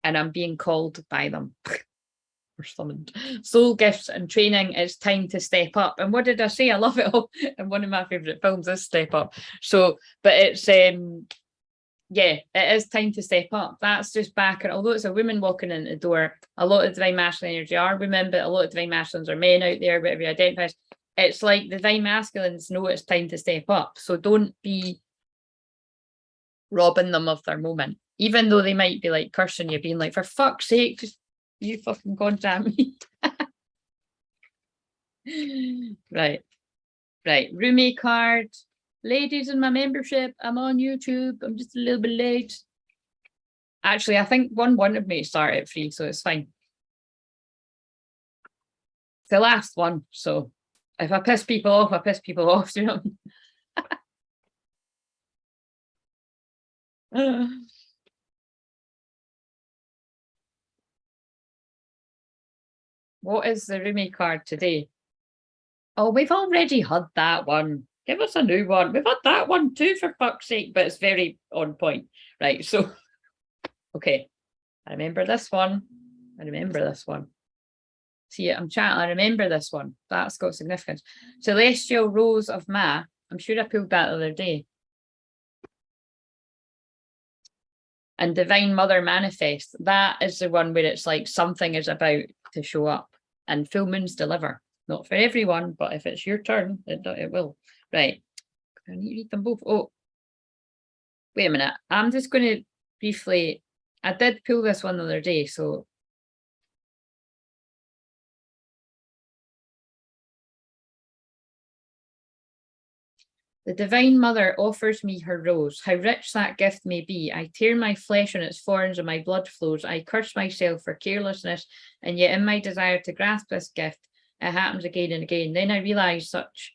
And I'm being called by them. Or summoned. Soul gifts and training, it's time to step up. And what did I say? I love it all. And one of my favourite films is Step Up. So, but it's yeah, it is time to step up. That's just back. And although it's a woman walking in the door, a lot of divine masculine energy are women, but a lot of divine masculines are men out there, whatever you identify as. It's like the divine masculines know it's time to step up. So don't be robbing them of their moment, even though they might be like cursing you, being like, for fuck's sake, just you fucking contact me. Right. Rumi card. Ladies in my membership, I'm on YouTube. I'm just a little bit late. Actually, I think one wanted me to start at free, so it's fine. It's the last one, so if I piss people off, I piss people off, you know. What is the Rumi card today? Oh, we've already had that one. Give us a new one. We've had that one too, for fuck's sake, but it's very on point. Right, so, okay. I remember this one. See, I'm chatting, I remember this one. That's got significance. Celestial Rose of Ma. I'm sure I pulled that the other day. And Divine Mother Manifest. That is the one where it's like something is about to show up. And full moons deliver. Not for everyone, but if it's your turn, it will. Right. I need to read them both. Oh, wait a minute. I'm just going to briefly... I did pull this one the other day, so... The Divine Mother offers me her rose. How rich that gift may be. I tear my flesh on its thorns and my blood flows. I curse myself for carelessness, and yet in my desire to grasp this gift, it happens again and again. Then I realise such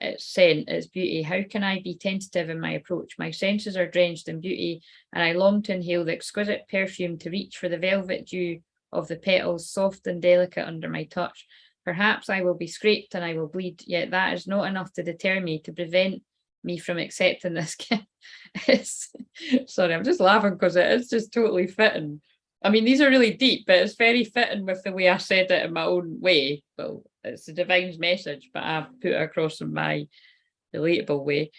its scent, its beauty. How can I be tentative in my approach? My senses are drenched in beauty, and I long to inhale the exquisite perfume, to reach for the velvet dew of the petals, soft and delicate under my touch. Perhaps I will be scraped and I will bleed, yet that is not enough to deter me, to prevent me from accepting this gift. Sorry, I'm just laughing because it is just totally fitting. I mean, these are really deep, but it's very fitting with the way I said it in my own way. Well, it's the divine's message, but I've put it across in my relatable way.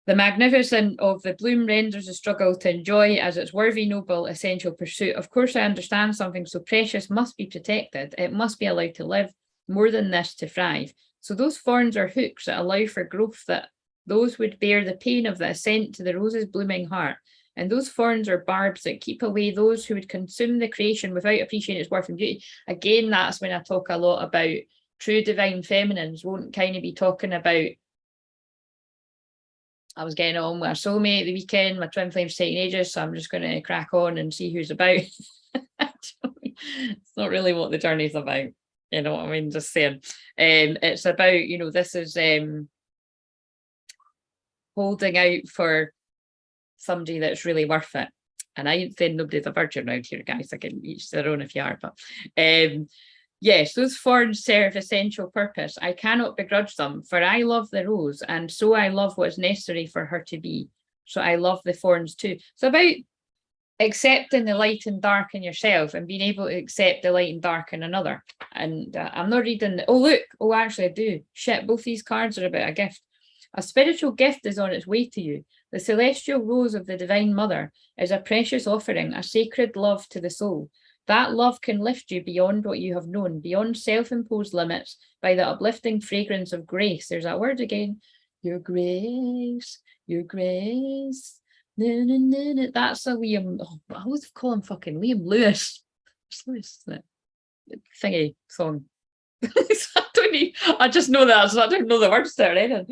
The magnificence of the bloom renders the struggle to enjoy as its worthy, noble, essential pursuit. Of course, I understand something so precious must be protected. It must be allowed to live, more than this to thrive. So those thorns are hooks that allow for growth, that those would bear the pain of the ascent to the rose's blooming heart. And those thorns are barbs that keep away those who would consume the creation without appreciating its worth and beauty. Again, that's when I talk a lot about true divine feminines won't kind of be talking about, I was getting on with a soulmate the weekend, my twin flame's taking ages, so I'm just going to crack on and see who's about. It's not really what the journey's about, you know what I mean? Just saying. It's about, you know, this is holding out for somebody that's really worth it. And I ain't saying nobody's a virgin around here, guys. I can each their own if you are, but yes, those thorns serve essential purpose. I cannot begrudge them, for I love the rose, and so I love what is necessary for her to be. So I love the thorns too. So about accepting the light and dark in yourself and being able to accept the light and dark in another. And I'm not reading oh look, oh actually I do. Shit, both these cards are about a gift. A spiritual gift is on its way to you. The celestial rose of the Divine Mother is a precious offering, a sacred love to the soul. That love can lift you beyond what you have known, beyond self-imposed limits, by the uplifting fragrance of grace. There's that word again. Your grace, your grace. Na, na, na, na. That's a Liam, I always call him fucking Liam Lewis. It's Lewis, isn't it? Thingy song. I just know that, so I don't know the words there.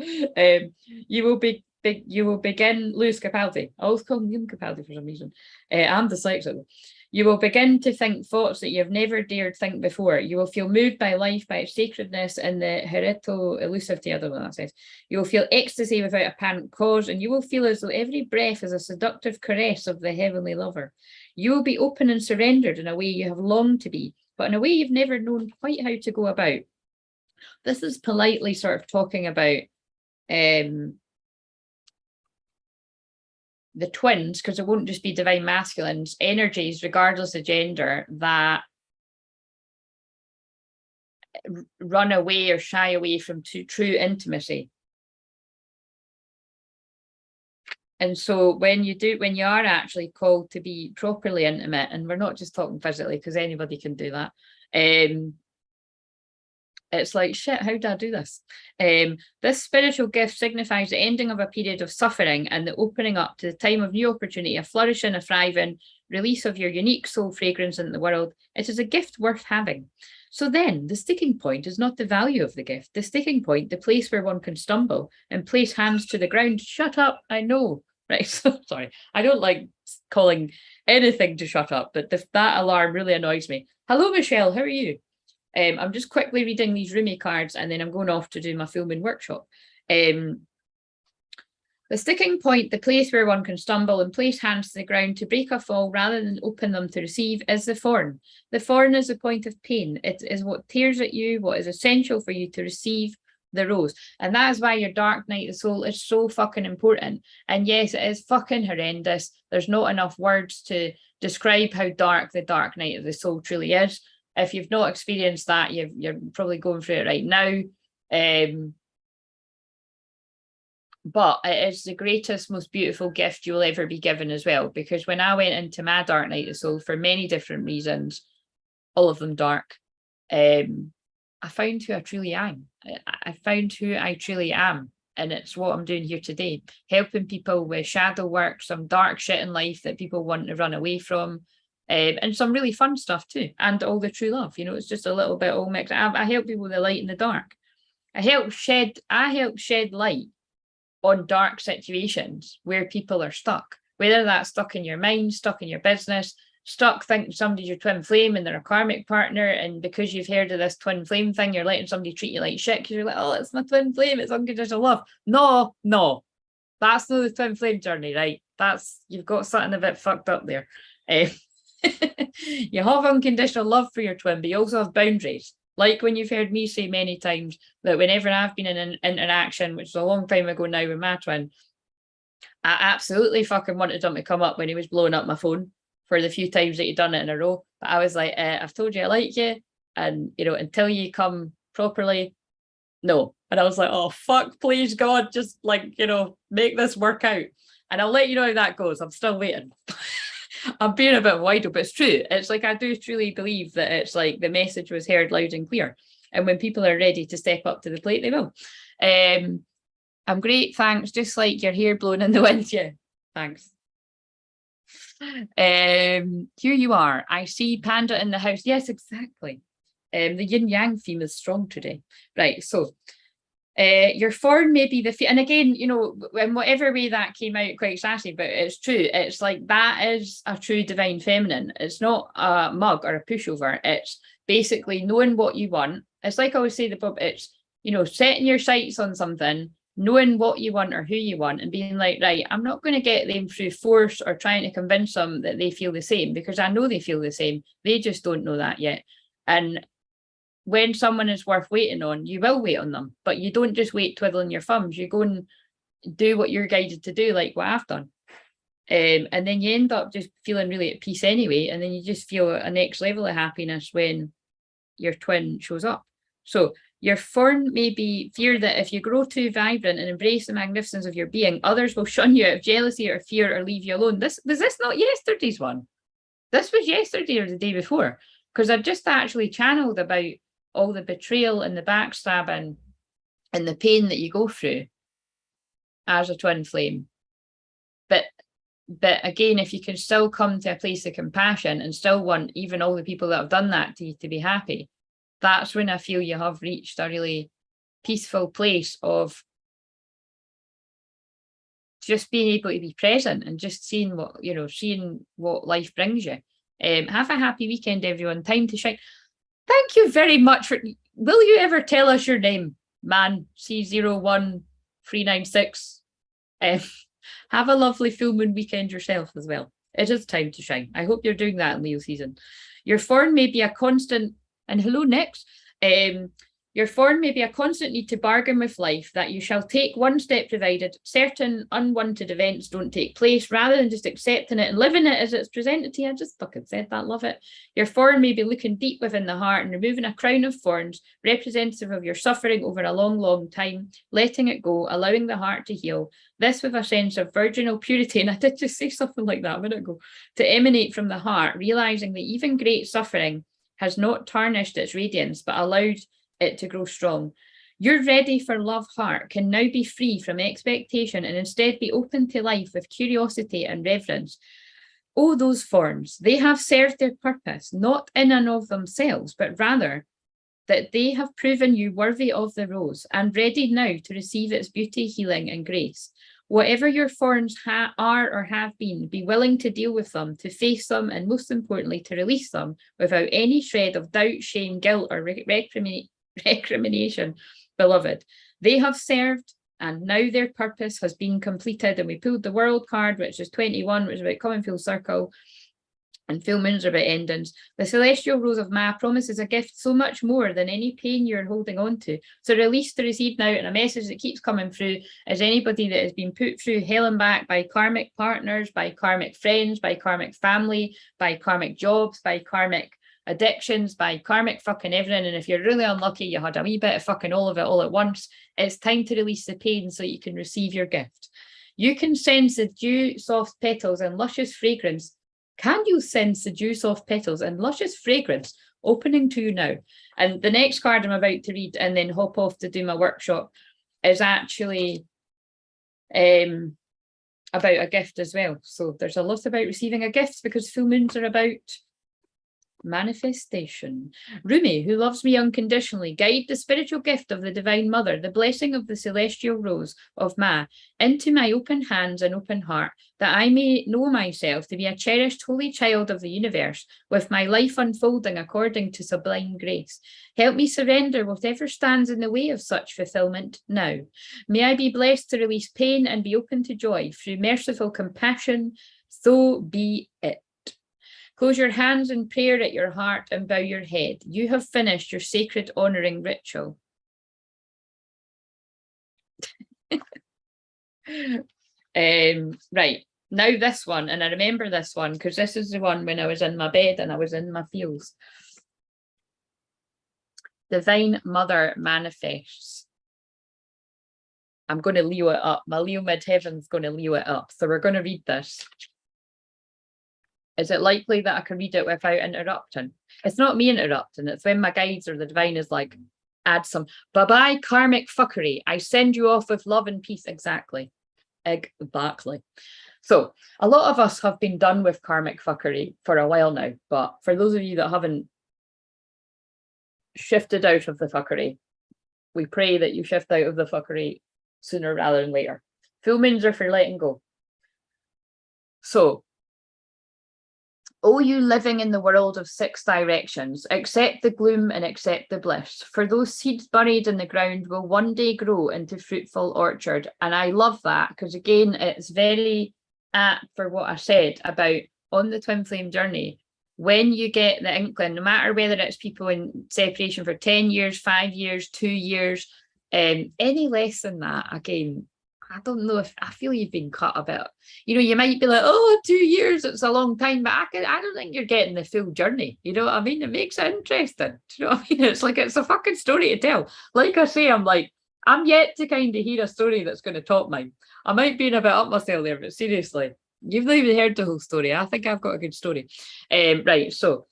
You will begin Lewis Capaldi. I always call him Liam Capaldi for some reason. I'm dyslexic. You will begin to think thoughts that you have never dared think before. You will feel moved by life, by its sacredness, and the hereto elusivity, other than that says. You will feel ecstasy without apparent cause, and you will feel as though every breath is a seductive caress of the heavenly lover. You will be open and surrendered in a way you have longed to be, but in a way you've never known quite how to go about. This is politely sort of talking about the twins, because it won't just be divine masculines, energies, regardless of gender, that run away or shy away from true intimacy. And so when you are actually called to be properly intimate, and we're not just talking physically, because anybody can do that, it's like, shit, how did I do this? This spiritual gift signifies the ending of a period of suffering and the opening up to the time of new opportunity, a flourishing, a thriving, release of your unique soul fragrance in the world. It is a gift worth having. So then the sticking point is not the value of the gift. The sticking point, the place where one can stumble and place hands to the ground. Shut up, I know. Right, so sorry. I don't like calling anything to shut up, but that alarm really annoys me. Hello, Michelle, how are you? I'm just quickly reading these Rumi cards and then I'm going off to do my FULLMOON workshop. The sticking point, the place where one can stumble and place hands to the ground to break a fall rather than open them to receive, is the thorn. The thorn is the point of pain. It is what tears at you, what is essential for you to receive the rose. And that is why your dark night of the soul is so fucking important. And yes, it is fucking horrendous. There's not enough words to describe how dark the dark night of the soul truly is. If you've not experienced that, you're probably going through it right now. But it is the greatest, most beautiful gift you'll ever be given as well. Because when I went into my dark night of the soul, for many different reasons, all of them dark, I found who I truly am. I found who I truly am. And it's what I'm doing here today, helping people with shadow work, some dark shit in life that people want to run away from. And some really fun stuff too, and all the true love. You know, it's just a little bit all mixed. I help people with the light and the dark. I help shed light on dark situations where people are stuck, whether that's stuck in your mind, stuck in your business, stuck thinking somebody's your twin flame and they're a karmic partner, and because you've heard of this twin flame thing, you're letting somebody treat you like shit because you're like, oh, it's my twin flame, it's unconditional love. No, that's not the twin flame journey, right? You've got something a bit fucked up there. You have unconditional love for your twin, but you also have boundaries. Like when you've heard me say many times that whenever I've been in an interaction, which is a long time ago now with my twin, I absolutely fucking wanted him to come up when he was blowing up my phone for the few times that he'd done it in a row. But I was like, I've told you I like you, and until you come properly, no. And I was like, oh fuck, please God, just like, make this work out. And I'll let you know how that goes. I'm still waiting. I'm being a bit wide, but it's true. It's like, I do truly believe that it's like the message was heard loud and clear. And when people are ready to step up to the plate, they will. I'm great, thanks. Just like your hair blowing in the wind. Yeah, thanks. Here you are. I see Panda in the house. Yes, exactly. The yin yang theme is strong today. Right, so your form may be the and again, in whatever way that came out quite sassy, but it's true. It's like that is a true divine feminine. It's not a mug or a pushover. It's basically knowing what you want. It's like I always say, it's setting your sights on something, knowing what you want or who you want, and being like, right, I'm not going to get them through force or trying to convince them that they feel the same, because I know they feel the same. They just don't know that yet. And when someone is worth waiting on, you will wait on them, but you don't just wait twiddling your thumbs. You go and do what you're guided to do, like what I've done. And then you end up just feeling really at peace anyway. And then you just feel a next level of happiness when your twin shows up. So your form may be fear that if you grow too vibrant and embrace the magnificence of your being, others will shun you out of jealousy or fear or leave you alone. Was this not yesterday's one? This was yesterday or the day before, because I've just actually channeled about all the betrayal and the backstabbing and the pain that you go through as a twin flame. But again, if you can still come to a place of compassion and still want even all the people that have done that to you to be happy, that's when I feel you have reached a really peaceful place of just being able to be present and just seeing what life brings you. Have a happy weekend, everyone. Time to shine. Thank you very much will you ever tell us your name, man? C01396. Have a lovely full moon weekend yourself as well. It is time to shine. I hope you're doing that in Leo season. Your form may be a constant, and hello next. Your form may be a constant need to bargain with life, that you shall take one step provided certain unwanted events don't take place, rather than just accepting it and living it as it's presented to you. I just fucking said that, love it. Your form may be looking deep within the heart and removing a crown of thorns, representative of your suffering over a long, long time, letting it go, allowing the heart to heal. This with a sense of virginal purity, and I did just say something like that a minute ago, to emanate from the heart, realizing that even great suffering has not tarnished its radiance, but allowed it to grow strong. Your ready for love heart can now be free from expectation and instead be open to life with curiosity and reverence. Oh, those forms, they have served their purpose, not in and of themselves, but rather that they have proven you worthy of the rose and ready now to receive its beauty, healing, and grace. Whatever your forms are or have been, be willing to deal with them, to face them, and most importantly, to release them without any shred of doubt, shame, guilt, or recrimination, beloved. They have served, and now their purpose has been completed. And we pulled the world card, which is 21, which is about coming full circle, and full moons are about endings. The celestial rose of Ma promises a gift so much more than any pain you're holding on to. So release to receive now, and a message that keeps coming through is anybody that has been put through hell and back by karmic partners, by karmic friends, by karmic family, by karmic jobs, by karmic addictions, by karmic fucking everything. And if you're really unlucky, you had a wee bit of fucking all of it all at once, it's time to release the pain so you can receive your gift. You can sense the dew soft petals and luscious fragrance. Can you sense the dew soft petals and luscious fragrance opening to you now? And the next card I'm about to read and then hop off to do my workshop is actually about a gift as well. So there's a lot about receiving a gift, because full moons are about Manifestation. Rumi, who loves me unconditionally, guide the spiritual gift of the Divine Mother, the blessing of the celestial rose of Ma, into my open hands and open heart, that I may know myself to be a cherished holy child of the universe, with my life unfolding according to sublime grace. Help me surrender whatever stands in the way of such fulfillment now. May I be blessed to release pain and be open to joy through merciful compassion. So be it. Close your hands in prayer at your heart and bow your head. You have finished your sacred honouring ritual. Right, now this one, and I remember this one because this is the one when I was in my bed and I was in my feels. Divine Mother manifests. I'm going to Leo it up. My Leo midheaven's going to Leo it up. So we're going to read this. Is it likely that I can read it without interrupting? It's not me interrupting. It's when my guides or the divine is like, add some, bye-bye karmic fuckery. I send you off with love and peace. Exactly. Exactly. So a lot of us have been done with karmic fuckery for a while now. But for those of you that haven't shifted out of the fuckery, we pray that you shift out of the fuckery sooner rather than later. Full moons are for letting go. So, oh, you living in the world of 6 directions, accept the gloom and accept the bliss. For those seeds buried in the ground will one day grow into fruitful orchard. And I love that because, again, it's very apt for what I said about on the twin flame journey. When you get the inkling, no matter whether it's people in separation for 10 years, 5 years, 2 years, any less than that, again, I don't know if I feel you've been cut a bit. You know, you might be like, oh, 2 years, it's a long time, but I don't think you're getting the full journey. You know what I mean? It makes it interesting. Do you know what I mean? It's like, it's a fucking story to tell. Like I say, I'm yet to kind of hear a story that's going to top mine. I might be in a bit up myself there, but seriously, you've not even heard the whole story. I think I've got a good story. Right, so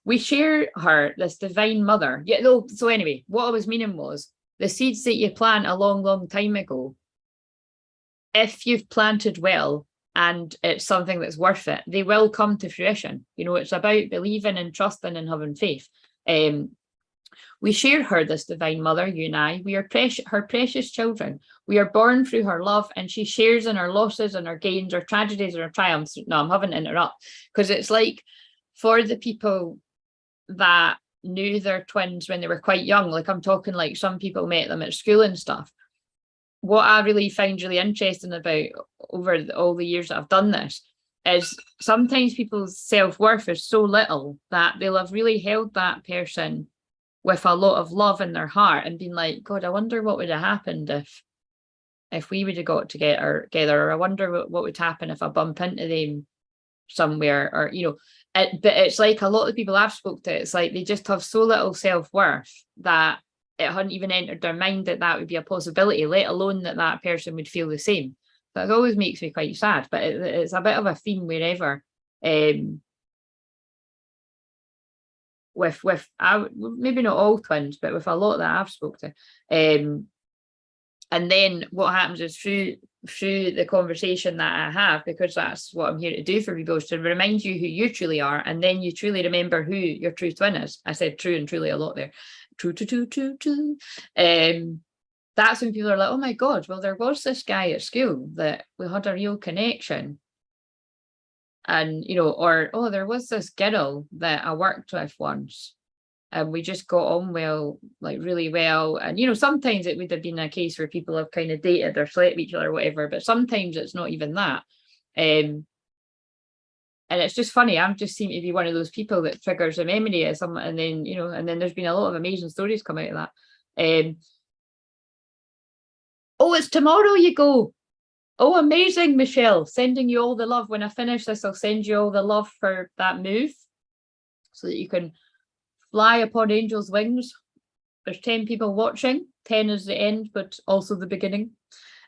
we share her, this divine mother. Yeah, no, so anyway, what I was meaning was the seeds that you plant a long, long time ago, if you've planted well and it's something that's worth it, they will come to fruition. You know, it's about believing and trusting and having faith. We share her, this divine mother, you and I. We are her precious children. We are born through her love, and she shares in our losses and our gains, our tragedies and our triumphs. No, I'm having to interrupt because it's like for the people that knew their twins when they were quite young, like I'm talking like some people met them at school and stuff. What I really find really interesting about over all the years that I've done this is sometimes people's self-worth is so little that they'll have really held that person with a lot of love in their heart and been like, God, I wonder what would have happened if we would have got together, or I wonder what would happen if I bump into them somewhere, or, you know, but it's like a lot of people I've spoke to, it's like they just have so little self-worth that it hadn't even entered their mind that that would be a possibility, let alone that that person would feel the same. That always makes me quite sad, but it's a bit of a theme wherever, with maybe not all twins, but with a lot that I've spoke to. And then what happens is through the conversation that I have, because that's what I'm here to do for people, is to remind you who you truly are, and then you truly remember who your true twin is. I said true and truly a lot there. True. That's when people are like, oh my God, well, there was this guy at school that we had a real connection. And, you know, or, oh, there was this girl that I worked with once and we just got on well, like really well. And, you know, sometimes it would have been a case where people have kind of dated or slept with each other or whatever, but sometimes it's not even that. And it's just funny. I'm just seem to be one of those people that triggers a memory of someone, and then, you know, and then there's been a lot of amazing stories come out of that. Oh, it's tomorrow you go. Oh, amazing, Michelle. Sending you all the love. When I finish this, I'll send you all the love for that move so that you can fly upon angels' wings. There's 10 people watching. 10 is the end, but also the beginning.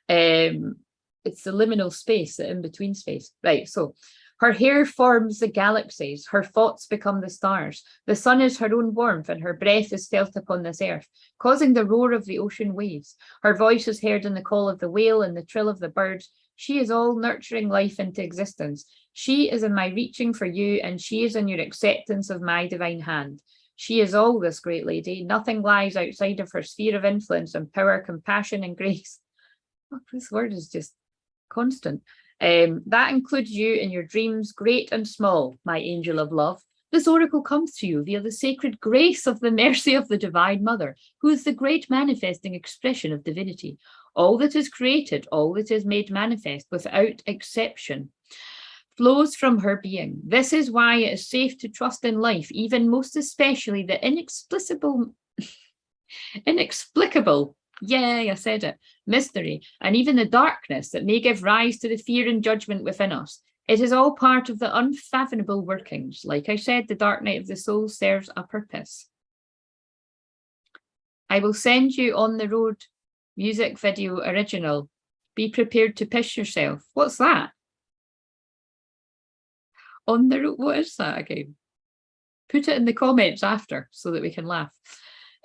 It's the liminal space, the in-between space. Right, so her hair forms the galaxies, her thoughts become the stars. The sun is her own warmth, and her breath is felt upon this earth, causing the roar of the ocean waves. Her voice is heard in the call of the whale and the trill of the birds. She is all nurturing life into existence. She is in my reaching for you, and she is in your acceptance of my divine hand. She is all this great lady. Nothing lies outside of her sphere of influence and power, compassion, and grace. Oh, this word is just constant. That includes you in your dreams, great and small, my angel of love. This oracle comes to you via the sacred grace of the mercy of the Divine Mother, who is the great manifesting expression of divinity. All that is created, all that is made manifest without exception, flows from her being. This is why it is safe to trust in life, even most especially the inexplicable, yay, I said it, mystery, and even the darkness that may give rise to the fear and judgment within us. It is all part of the unfathomable workings. Like I said, the dark night of the soul serves a purpose. I will send you On the Road music video original. Be prepared to piss yourself. What's that? On the Road, what is that again? Put it in the comments after so that we can laugh.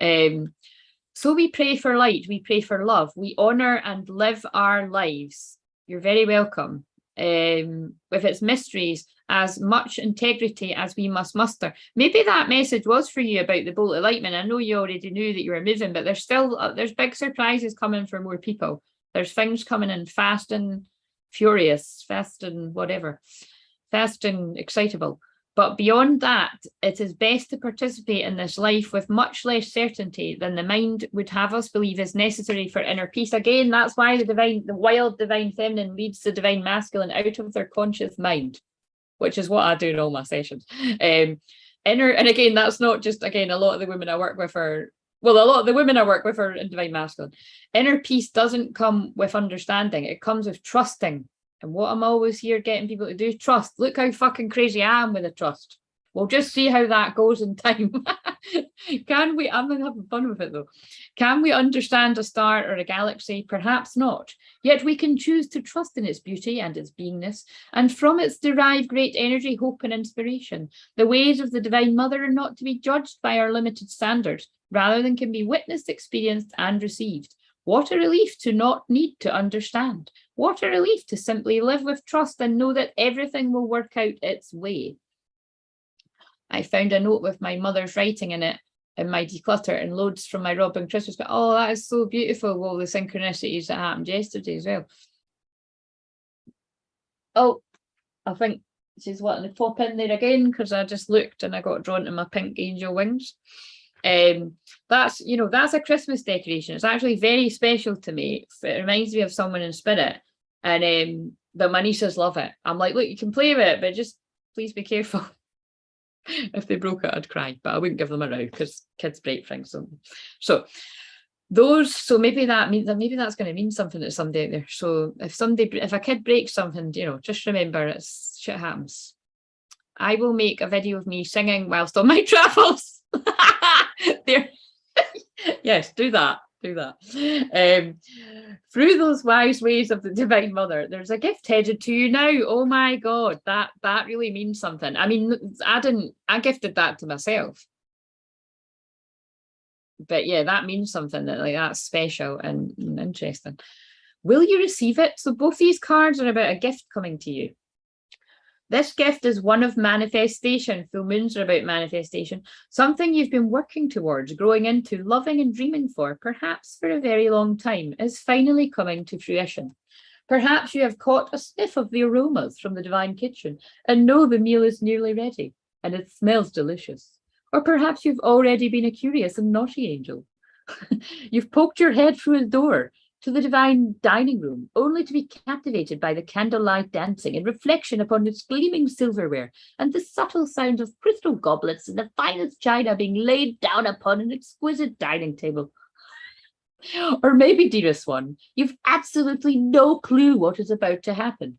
So we pray for light, we pray for love, we honour and live our lives. You're very welcome. With its mysteries, as much integrity as we must muster. Maybe that message was for you about the bolt of lightning. I know you already knew that you were moving, but there's big surprises coming for more people. There's things coming in fast and furious, fast and whatever, fast and excitable. But beyond that, it is best to participate in this life with much less certainty than the mind would have us believe is necessary for inner peace. Again, that's why the wild divine feminine leads the divine masculine out of their conscious mind, which is what I do in all my sessions. And again, that's not just, again, a lot of the women I work with are, well, a lot of the women I work with are in divine masculine. Inner peace doesn't come with understanding. It comes with trusting. And what I'm always here getting people to do, trust. Look how fucking crazy I am with the trust. We'll just see how that goes in time. Can we, I'm having fun with it though. Can we understand a star or a galaxy? Perhaps not. Yet we can choose to trust in its beauty and its beingness, and from its derive great energy, hope and inspiration. The ways of the Divine Mother are not to be judged by our limited standards, rather than can be witnessed, experienced and received. What a relief to not need to understand. What a relief to simply live with trust and know that everything will work out its way. I found a note with my mother's writing in it in my declutter and loads from my Robin Christmas. But oh, that is so beautiful. All the synchronicities that happened yesterday as well. Oh, I think she's wanting to pop in there again because I just looked and I got drawn to my pink angel wings. That's, you know, that's a Christmas decoration. It's actually very special to me. It reminds me of someone in spirit, and my nieces love it. I'm like, look, you can play with it, but just please be careful. If they broke it, I'd cry, but I wouldn't give them a row because kids break things. So maybe that means that maybe that's going to mean something to somebody out there. So if a kid breaks something, you know, just remember it's shit happens. I will make a video of me singing whilst on my travels. There. Yes, do that. Through those wise ways of the Divine Mother, there's a gift headed to you now. Oh my God, that really means something. I mean, I gifted that to myself. But yeah, that means something, that's special and interesting. Will you receive it? So both these cards are about a gift coming to you. This gift is one of manifestation. Full moons are about manifestation. Something you've been working towards, growing into, loving and dreaming for, perhaps for a very long time, is finally coming to fruition. Perhaps you have caught a sniff of the aromas from the divine kitchen and know the meal is nearly ready and it smells delicious. Or perhaps you've already been a curious and naughty angel. You've poked your head through a door to the divine dining room, only to be captivated by the candlelight dancing and reflection upon its gleaming silverware and the subtle sound of crystal goblets and the finest china being laid down upon an exquisite dining table. Or maybe, dearest one, you've absolutely no clue what is about to happen.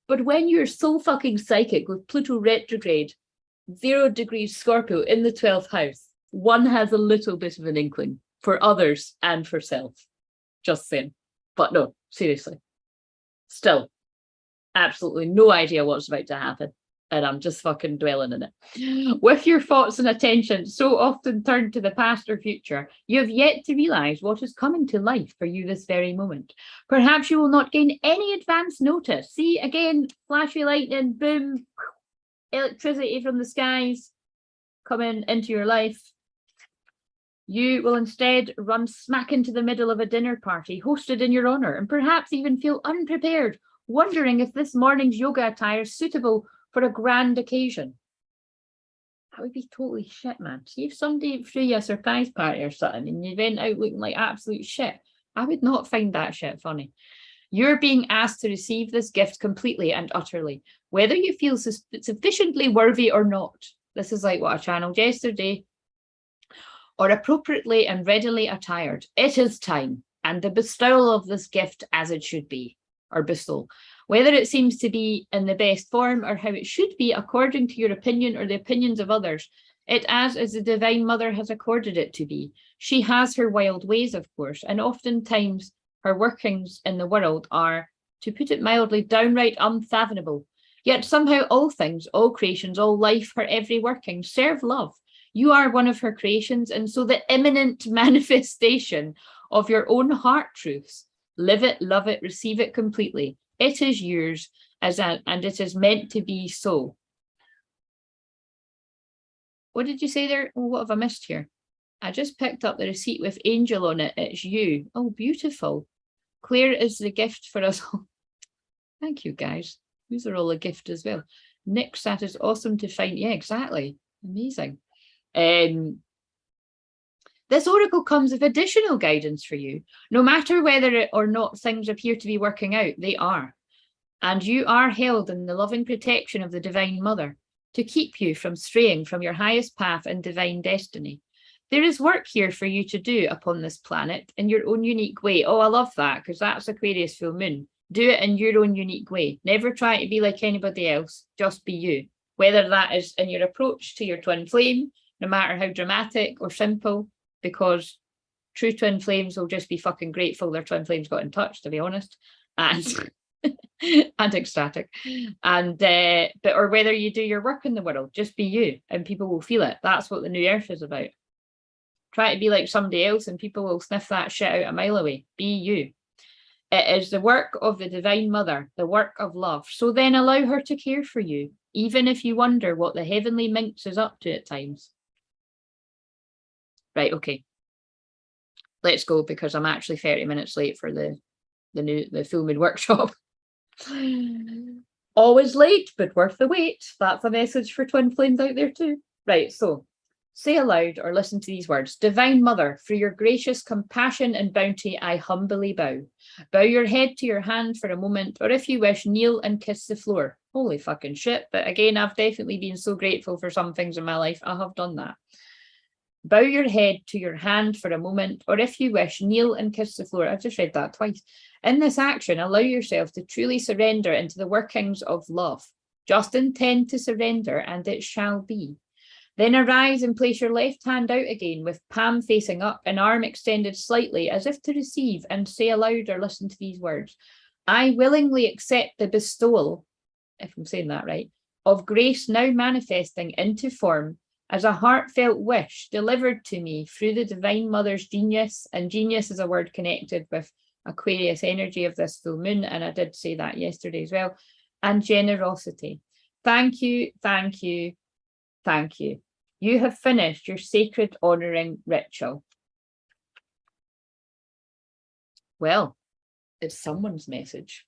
But when you're so fucking psychic with Pluto retrograde, 0 degrees Scorpio in the 12th house, one has a little bit of an inkling for others and for self. Just saying. But no, seriously. Still, absolutely no idea what's about to happen. and I'm just fucking dwelling in it. With your thoughts and attention so often turned to the past or future, you have yet to realise what is coming to life for you this very moment. Perhaps you will not gain any advance notice. See, again, flashy lightning, boom, electricity from the skies coming into your life. You will instead run smack into the middle of a dinner party hosted in your honour, and perhaps even feel unprepared, wondering if this morning's yoga attire is suitable for a grand occasion. That would be totally shit, man. See if somebody threw you a surprise party or something and you went out looking like absolute shit. I would not find that shit funny. You're being asked to receive this gift completely and utterly, whether you feel sufficiently worthy or not. This is like what I channeled yesterday. Or appropriately and readily attired. It is time, and the bestowal of this gift as it should be, or bestowal. Whether it seems to be in the best form or how it should be according to your opinion or the opinions of others, it as the Divine Mother has accorded it to be. She has her wild ways, of course, and oftentimes her workings in the world are, to put it mildly, downright unfathomable. Yet somehow all things, all creations, all life, her every working, serve love. You are one of her creations, and so the imminent manifestation of your own heart truths. Live it, love it, receive it completely. It is yours, and it is meant to be so. What did you say there? Oh, what have I missed here? I just picked up the receipt with angel on it. It's you. Oh, beautiful. Claire is the gift for us all. Thank you, guys. These are all a gift as well. Nick, that is awesome to find. Yeah, exactly. Amazing. This oracle comes with additional guidance for you. No matter whether or not things appear to be working out, they are. And you are held in the loving protection of the Divine Mother to keep you from straying from your highest path and divine destiny. There is work here for you to do upon this planet in your own unique way. Oh, I love that, because that's Aquarius full moon. Do it in your own unique way. Never try to be like anybody else. Just be you. Whether that is in your approach to your twin flame, no matter how dramatic or simple, because true twin flames will just be fucking grateful their twin flames got in touch, to be honest, and and ecstatic. And but or whether you do your work in the world, just be you, and people will feel it. That's what the new earth is about. Try to be like somebody else, and people will sniff that shit out a mile away. Be you. It is the work of the Divine Mother, the work of love. So then allow her to care for you, even if you wonder what the heavenly minx is up to at times. Right, okay. Let's go, because I'm actually 30 minutes late for the full moon workshop. Always late, but worth the wait. That's a message for twin flames out there too. Right, so say aloud or listen to these words. Divine Mother, through your gracious compassion and bounty, I humbly bow. Bow your head to your hand for a moment, or if you wish, kneel and kiss the floor. Holy fucking shit. But again, I've definitely been so grateful for some things in my life. I have done that. Bow your head to your hand for a moment, or if you wish, kneel and kiss the floor. I've just read that twice. In this action, allow yourself to truly surrender into the workings of love. Just intend to surrender, and it shall be. Then arise and place your left hand out again with palm facing up and arm extended slightly as if to receive, and say aloud or listen to these words. I willingly accept the bestowal, if I'm saying that right, of grace now manifesting into form as a heartfelt wish delivered to me through the Divine Mother's genius, and genius is a word connected with Aquarius energy of this full moon, and I did say that yesterday as well, and generosity. Thank you, thank you, thank you. You have finished your sacred honouring ritual. Well, it's someone's message.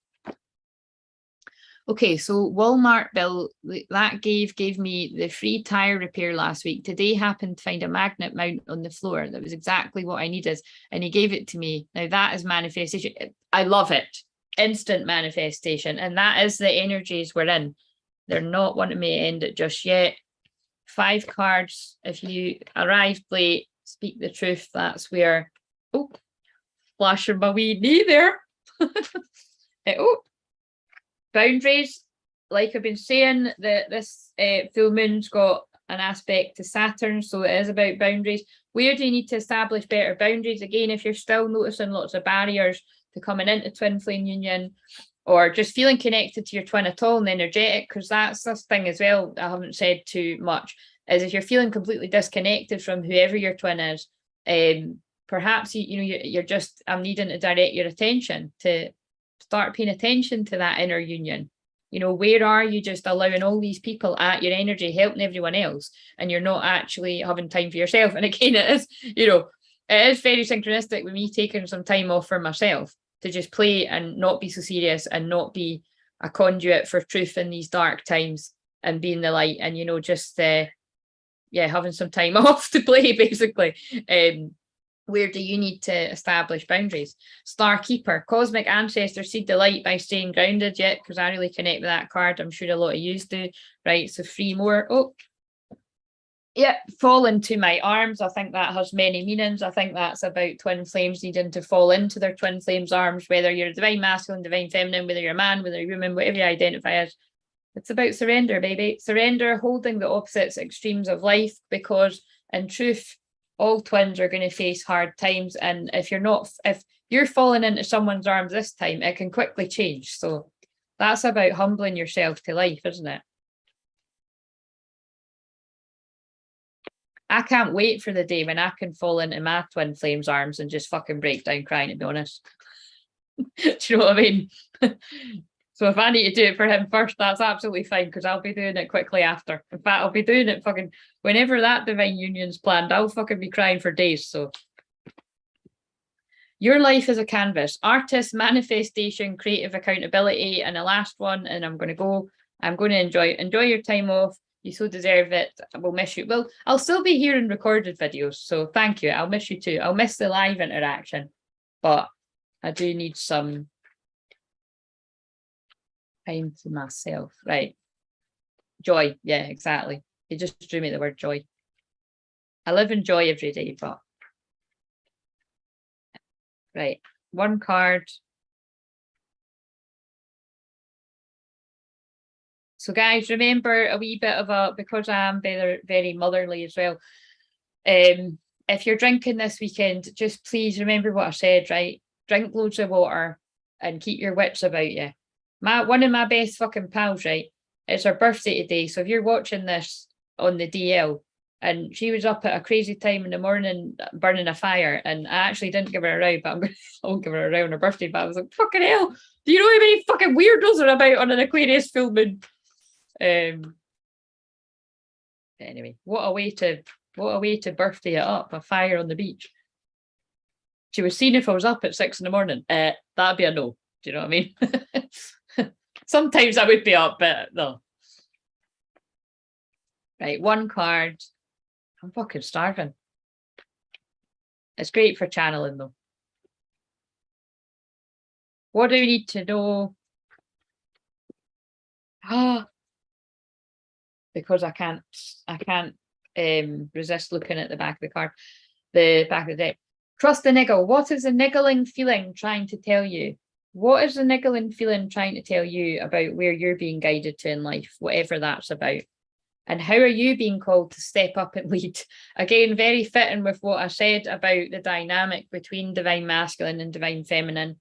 Okay, so Walmart bill, that gave me the free tire repair last week. Today happened to find a magnet mount on the floor. That was exactly what I needed, and he gave it to me. Now that is manifestation. I love it. Instant manifestation, and that is the energies we're in. They're not wanting me to end it just yet. 5 cards. If you arrived late, speak the truth. That's where, oh, flashing my wee knee there. Oh. Boundaries, like I've been saying, this full moon's got an aspect to Saturn, so it is about boundaries. Where do you need to establish better boundaries? Again, if you're still noticing lots of barriers to coming into twin flame union, or just feeling connected to your twin at all and energetic, because that's this thing as well I haven't said too much, is if you're feeling completely disconnected from whoever your twin is, perhaps you're just, I'm needing to direct your attention to start paying attention to that inner union. Where are you just allowing all these people at your energy, helping everyone else, and you're not actually having time for yourself? And again, it is very synchronistic with me taking some time off for myself to just play and not be so serious and not be a conduit for truth in these dark times and being the light, and just having some time off to play, basically. Where do you need to establish boundaries? Star Keeper, Cosmic Ancestors seed the light by staying grounded, yet, because I really connect with that card. I'm sure a lot of yous do, right? So 3 more. Oh, yeah, fall into my arms. I think that has many meanings. I think that's about twin flames needing to fall into their twin flames arms, whether you're a divine masculine, divine feminine, whether you're a man, whether you're a woman, whatever you identify as. It's about surrender, baby. Surrender, holding the opposites extremes of life, because in truth, all twins are going to face hard times. And if you're falling into someone's arms this time, it can quickly change. So that's about humbling yourself to life, isn't it? I can't wait for the day when I can fall into my twin flame's arms and just fucking break down crying, to be honest. Do you know what I mean? So if I need to do it for him first, that's absolutely fine, because I'll be doing it quickly after. In fact, I'll be doing it fucking whenever that divine union's planned. I'll fucking be crying for days. So your life is a canvas. Artist, manifestation, creative accountability, and the last one, and I'm going to enjoy your time off. You so deserve it. I will miss you. Well, I'll still be here in recorded videos, so thank you. I'll miss you too. I'll miss the live interaction, but I do need some time to myself. Right. Joy. Yeah, exactly. You just drew me the word joy. I live in joy every day, but right. 1 card. So guys, remember a wee bit of because I am very, very motherly as well. If you're drinking this weekend, just please remember what I said, right? Drink loads of water and keep your wits about you. One of my best fucking pals, right? It's her birthday today. So if you're watching this on the DL, and she was up at a crazy time in the morning burning a fire, and I actually didn't give her a row, but I won't give her a row on her birthday. But I was like, fucking hell, do you know how many fucking weirdos are about on an Aquarius full moon? Anyway, what a way to birthday it up, a fire on the beach. She was seeing if I was up at 6 in the morning. That'd be a no. Do you know what I mean? Sometimes I would be up, but no. Right, 1 card. I'm fucking starving. It's great for channeling though. What do we need to know? Because I can't resist looking at the back of the card, the back of the deck. Trust the niggle. What is the niggling feeling trying to tell you? What is the niggling feeling trying to tell you about where you're being guided to in life, whatever that's about? And how are you being called to step up and lead? Again, very fitting with what I said about the dynamic between divine masculine and divine feminine.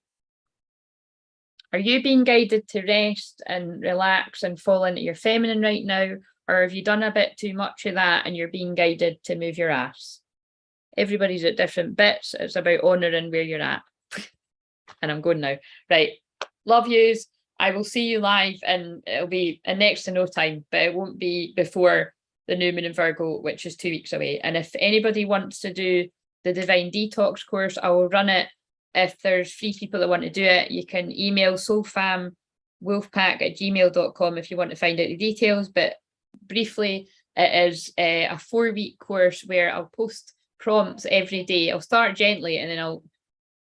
Are you being guided to rest and relax and fall into your feminine right now? Or have you done a bit too much of that and you're being guided to move your ass? Everybody's at different bits. It's about honouring where you're at. And I'm going now. Right. Love yous. I will see you live, and it'll be in next to no time, but it won't be before the new moon in Virgo, which is 2 weeks away. And if anybody wants to do the Divine Detox course, I will run it. If there's 3 people that want to do it, you can email soulfamwolfpack@gmail.com if you want to find out the details. But briefly, it is a 4-week course where I'll post prompts every day. I'll start gently and then I'll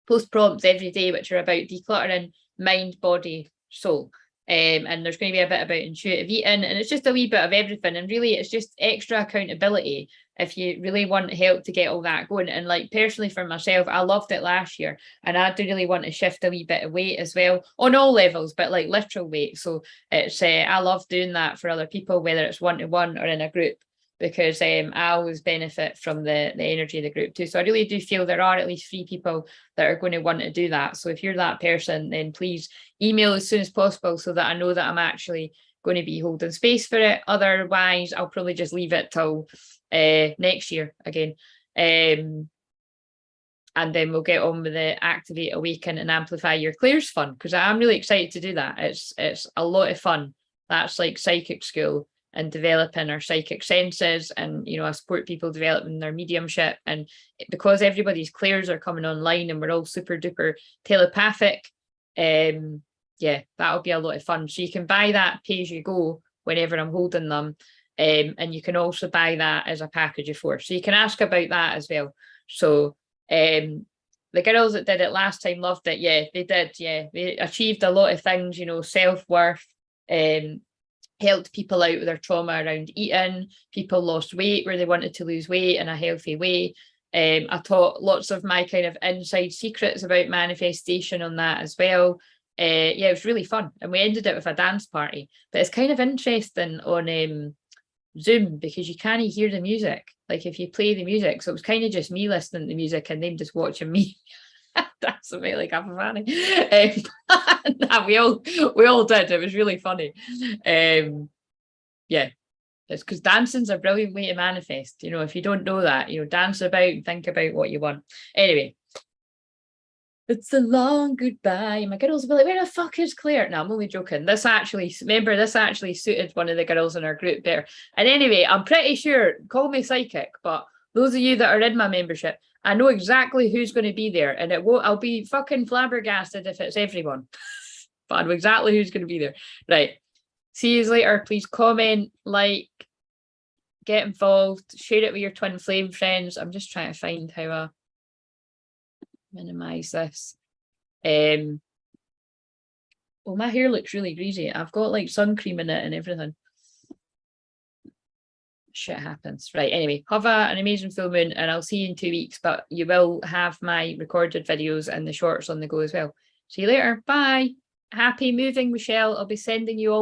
post prompts every day, which are about decluttering mind, body, soul. And there's going to be a bit about intuitive eating, and it's just a wee bit of everything. And really, it's just extra accountability if you really want help to get all that going. And like personally for myself, I loved it last year, and I do really want to shift a wee bit of weight as well on all levels, but like literal weight. So it's I love doing that for other people, whether it's one-to-one or in a group. because I always benefit from the energy of the group too. So I really do feel there are at least 3 people that are going to want to do that. So if you're that person, then please email as soon as possible so that I know that I'm actually going to be holding space for it. Otherwise, I'll probably just leave it till next year again. And then we'll get on with the Activate, Awaken and Amplify Your Clairs fun, because I'm really excited to do that. It's a lot of fun. That's like psychic school and developing our psychic senses, and I support people developing their mediumship. And because everybody's clairs are coming online and we're all super duper telepathic, yeah, that'll be a lot of fun. So you can buy that pay as you go whenever I'm holding them, and you can also buy that as a package of 4. So you can ask about that as well. So the girls that did it last time loved it. Yeah, they did. Yeah, they achieved a lot of things, self-worth, helped people out with their trauma around eating. People lost weight where they wanted to lose weight in a healthy way. I taught lots of my kind of inside secrets about manifestation on that as well. Yeah, it was really fun, and we ended it with a dance party. But it's kind of interesting on Zoom because you can't hear the music, like if you play the music. So it was kind of just me listening to the music and them just watching me dance about like I'm funny. We all did. It was really funny. Yeah, it's because dancing's a brilliant way to manifest. If you don't know that, dance about and think about what you want. Anyway, it's a long goodbye. My girls will be like, where the fuck is Claire? No, I'm only joking. This actually suited one of the girls in our group there. And anyway, I'm pretty sure, call me psychic, but those of you that are in my membership, I know exactly who's going to be there, and I'll be fucking flabbergasted if it's everyone. But I know exactly who's going to be there. Right. See you later. Please comment, like, get involved, share it with your twin flame friends. I'm just trying to find how I minimize this. Well, my hair looks really greasy. I've got like sun cream in it and everything. Shit happens. Right, anyway, have an amazing full moon, and I'll see you in 2 weeks, but you will have my recorded videos and the shorts on the go as well. See you later. Bye. Happy moving, Michelle. I'll be sending you all